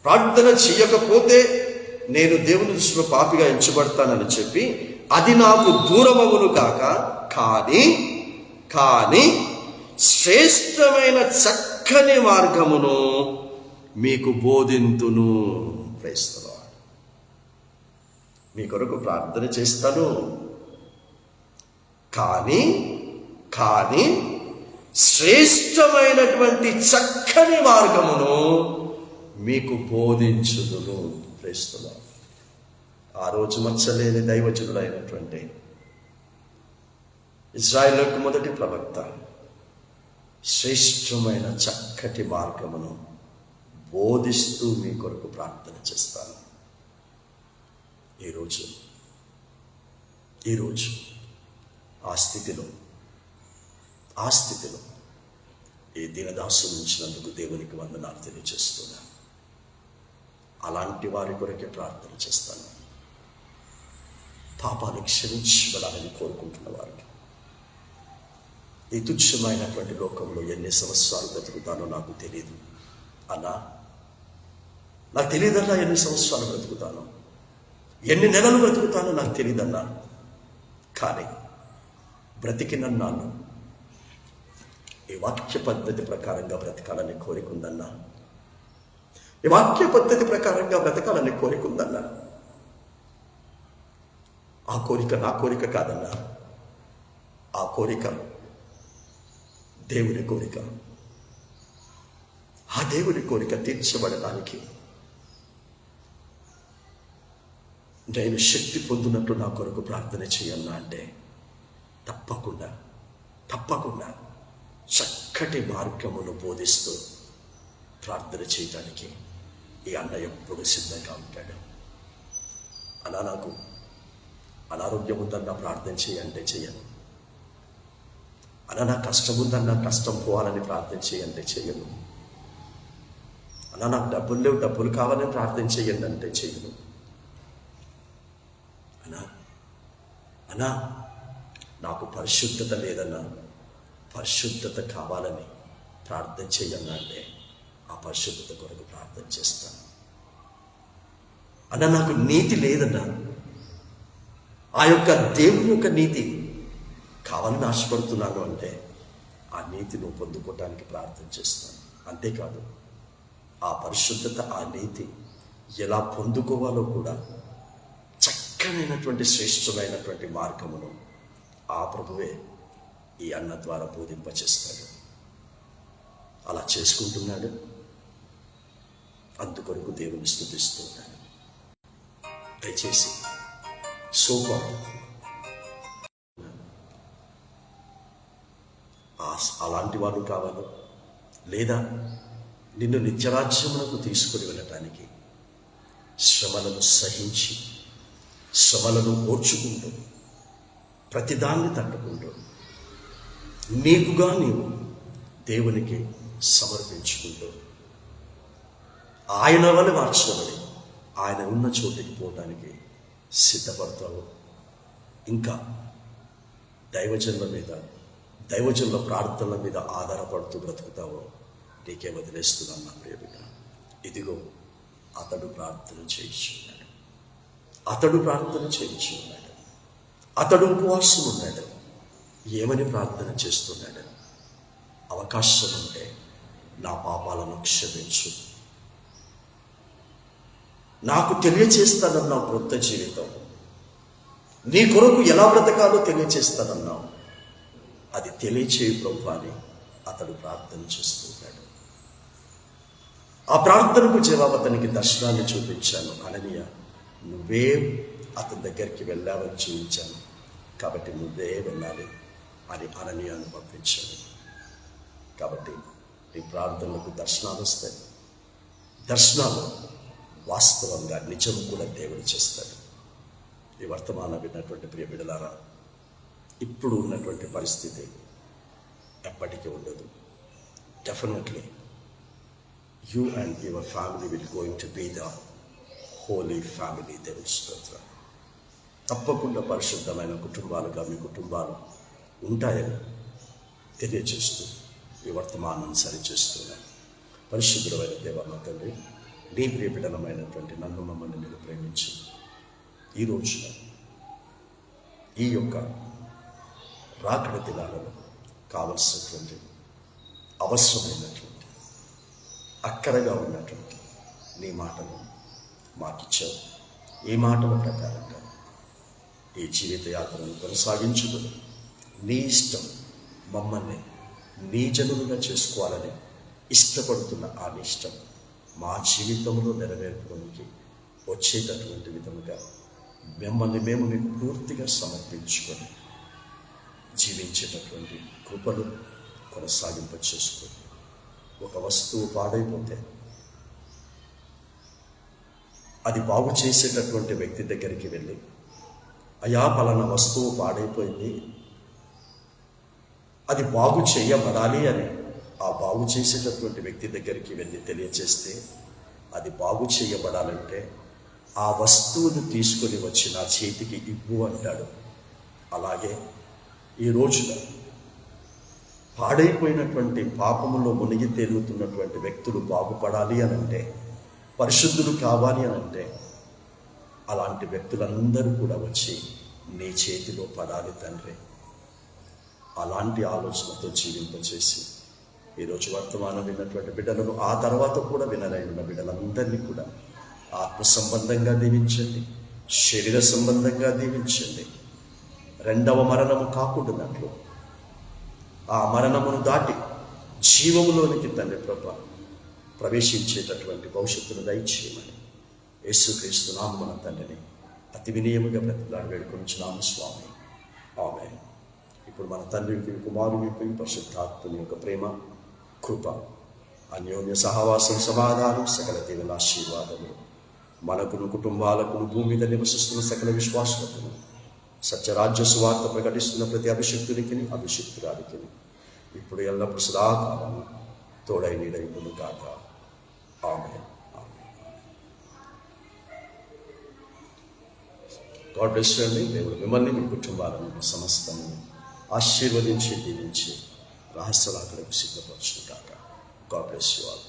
[SPEAKER 1] ప్రార్థన చేయకపోతే నేను దేవుని దృష్టిలో పాపిగా ఎంచబడతానని చెప్పి అది నాకు దూరమవును కాక కానీ శ్రేష్టమైన చక్కని మార్గమును మీకు బోధింతును. క్రైస్తవ, మీ కొరకు ప్రార్థన చేస్తాను, కానీ శ్రేష్టమైనటువంటి చక్కని మార్గమును మీకు బోధించుదును. క్రైస్తవ, ఆ రోజు మచ్చలేని దైవజనుడైనటువంటి ఇశ్రాయేలుకు మొదటి ప్రవక్త శ్రేష్టమైన చక్కటి మార్గమును బోధిస్తూ మీ కొరకు ప్రార్థన చేస్తాను. ఈరోజు ఆ స్థితిలో ఈ దీనదాసు ఉంచినందుకు దేవునికి వందనాలు తెలియజేస్తున్నాను. అలాంటి వారి కొరకే ప్రార్థన చేస్తాను. పాపాన్ని క్షమించబడాలని కోరుకుంటున్న వారికి ఈ తుచ్చమైనటువంటి లోకంలో ఎన్ని సంవత్సరాలు బ్రతుకుతానో నాకు తెలియదు అన్నా, నాకు తెలియదన్నా ఎన్ని సంవత్సరాలు బ్రతుకుతానో, ఎన్ని నెలలు బ్రతుకుతానో నాకు తెలియదన్నా. కానీ బ్రతికినన్నాను ఈ వాక్య పద్ధతి ప్రకారంగా బ్రతకాలని కోరికుందన్నా, ఈ వాక్య పద్ధతి ప్రకారంగా బ్రతకాలని కోరికుందన్నా. ఆ కోరిక నా కోరిక కాదన్నా, ఆ కోరిక దేవుని కోరిక. ఆ దేవుని కోరిక తీర్చబడడానికి నేను శక్తి పొందినట్లు నా కొరకు ప్రార్థన చేయన్నా అంటే తప్పకుండా చక్కటి మార్గమును బోధిస్తూ ప్రార్థన చేయడానికి ఈ అన్న ఎప్పుడు సిద్ధంగా ఉంటాడు. అలా నాకు అనారోగ్యం ఉందన్నా ప్రార్థన చేయంటే చేయను, అలా నా కష్టం ఉందన్నా కష్టం పోవాలని ప్రార్థన చేయంటే చేయను, అలా నాకు డబ్బులు లేవు డబ్బులు కావాలని ప్రార్థన చేయండి అంటే చేయను, అన్నా నాకు పరిశుద్ధత లేదన్నా పరిశుద్ధత కావాలని ప్రార్థన చేయన్నా అంటే ఆ పరిశుద్ధత కొరకు ప్రార్థన చేస్తాను. అన్న నాకు నీతి లేదన్నా, ఆ యొక్క దేవుని యొక్క నీతి కావాలని ఆశపడుతున్నాను అంటే ఆ నీతి నువ్వు పొందుకోవటానికి ప్రార్థన చేస్తాను. అంతేకాదు ఆ పరిశుద్ధత, ఆ నీతి ఎలా పొందుకోవాలో కూడా చక్కనైనటువంటి శ్రేష్టమైనటువంటి మార్గమును ఆ ప్రభువే ఈ అన్న ద్వారా బోధింపచేస్తాడు. అలా చేసుకుంటున్నాడు. అందుకొరకు దేవుని స్తుతిస్తూ ఉన్నాడు. దయచేసి అలాంటి వాడు కావాలి, లేదా నిన్ను నిత్యరాజ్యమునకు తీసుకొని వెళ్ళటానికి శ్రమలను సహించి, శ్రమలను ఓర్చుకుంటూ, ప్రతిదాన్ని తట్టుకుంటూ నీకుగా నీవు దేవునికి సమర్పించుకుంటూ ఆయన వల్ల మార్చబడి ఆయన ఉన్న చోటికి పోవటానికి సిద్ధపడతావు. ఇంకా దైవజనుల ప్రార్థనల మీద ఆధారపడుతూ బ్రతుకుతావో నీకే వదిలేస్తున్నాను నా ప్రియబిడ్డ. ఇదిగో అతడు ప్రార్థన చేయించున్నాడు, అతడు ఉపవాసం ఉన్నాడు. ఏమని ప్రార్థన చేస్తున్నాడు? అవకాశం ఉంటే నా పాపాలను క్షమించు, నాకు తెలియచేస్తానన్నావు క్రొత్త జీవితం, నీ కొరకు ఎలా బ్రతకాలో తెలియచేస్తానన్నావు, అది తెలియచేయు ప్రభు అని అతడు ప్రార్థన చేస్తున్నాడు. ఆ ప్రార్థనకు జవాబు అతనికి దర్శనాన్ని చూపించాను. అననీయ, నువ్వే అతని దగ్గరికి వెళ్ళావని చూపించాను, కాబట్టి నువ్వే వెళ్ళాలి అని అననీయను పంపించాను. కాబట్టి ఈ ప్రార్థనలకు దర్శనాలు వస్తాయి. దర్శనాలు వాస్తవంగా నిజం కూడా దేవుడు చేస్తాడు. ఈ వర్తమానం విన్నటువంటి ప్రియ బిడ్డలారా, ఇప్పుడు ఉన్నటువంటి పరిస్థితి ఎప్పటికీ ఉండదు. Definitely you and your family will going to be the holy family. దేవుని స్తోత్రం. తప్పకుండా పరిశుద్ధమైన కుటుంబాలుగా మీ కుటుంబాలు ఉంటాయని తెలియజేస్తూ ఈ వర్తమానం సరిచేస్తున్నాను. పరిశుద్ధమైన దేవ మా తండ్రి, నీ ప్రియబిడలమైనటువంటి నన్ను, మమ్మల్ని మీరు ప్రేమించి ఈ రోజున ఈ యొక్క రాకడ దినాలలో కావలసినటువంటి అవసరమైనటువంటి అక్కరగా ఉన్నటువంటి నీ మాటను మాకిచ్చావు. ఈ మాటల ప్రకారంగా ఈ జీవిత యాత్రను కొనసాగించుకుని నీ ఇష్టం, మమ్మల్ని నీ జనులుగా చేసుకోవాలని ఇష్టపడుతున్న ఆ ఇష్టం మా జీవితంలో నెరవేర్పడానికి వచ్చేటటువంటి విధముగా మిమ్మల్ని మేము మీకు పూర్తిగా సమర్పించుకొని జీవించేటటువంటి కృపను కొనసాగింప చేసుకొని, ఒక వస్తువు పాడైపోతే అది బాగు చేసేటటువంటి వ్యక్తి దగ్గరికి వెళ్ళి, అయా పలానా వస్తువు పాడైపోయింది, అది బాగు చేయబడాలి అని ఆ బాగు చేసేటటువంటి వ్యక్తి దగ్గరికి వెళ్ళి తెలియచేస్తే, అది బాగు చేయబడాలంటే ఆ వస్తువును తీసుకొని వచ్చి నా చేతికి ఇవ్వు అంటాడు. అలాగే ఈ రోజున పాడైపోయినటువంటి పాపములో మునిగి తేలుతున్నటువంటి వ్యక్తులు బాగుపడాలి అని అంటే, పరిశుద్ధులు కావాలి అని అంటే, అలాంటి వ్యక్తులందరూ కూడా వచ్చి నీ చేతిలో పడాలి తండ్రి. అలాంటి ఆలోచనతో జీవింపచేసి ఈరోజు వర్తమానం విన్నటువంటి బిడ్డలను, ఆ తర్వాత కూడా వినరైన బిడ్డలందరినీ కూడా ఆత్మ సంబంధంగా దీవించండి, శరీర సంబంధంగా దీవించండి. రెండవ మరణము కాకుండానట్లు ఆ మరణమును దాటి జీవములోనికి తండ్రి ప్రభు ప్రవేశించేటటువంటి భవిష్యత్తును దయచేయమని యేసుక్రీస్తు నామమున తండ్రిని అతి వినయముగా బ్రతిలాడి వేడుకొనిచున్నాము స్వామి. ఆమేన్. ఇప్పుడు మన తండ్రికి, కుమారునికి, పరిశుద్ధాత్మని యొక్క ప్రేమ, కృప, అన్యోన్య సహవాసం, సమాధానం, సకల దేవుల ఆశీర్వాదములు మనకును, కుటుంబాలకును, భూమి మీద నివసిస్తున్న సకల విశ్వాసులకును, సత్యరాజ్య సువార్త ప్రకటిస్తున్న ప్రతి అభిషిక్తునికి, అభిషిక్తురాలికి ఇప్పుడు ఎల్లప్పుడు సదాకాలం తోడై నీడైపును కాక. ఆమేన్. గాడ్ బ్లెస్ యు అండి. దేవుడు మిమ్మల్ని, మీ కుటుంబాలను, సమస్తము ఆశీర్వదించి దీవించి రహస్యలాకలకు సిద్ధపరచును కాక. God bless you all.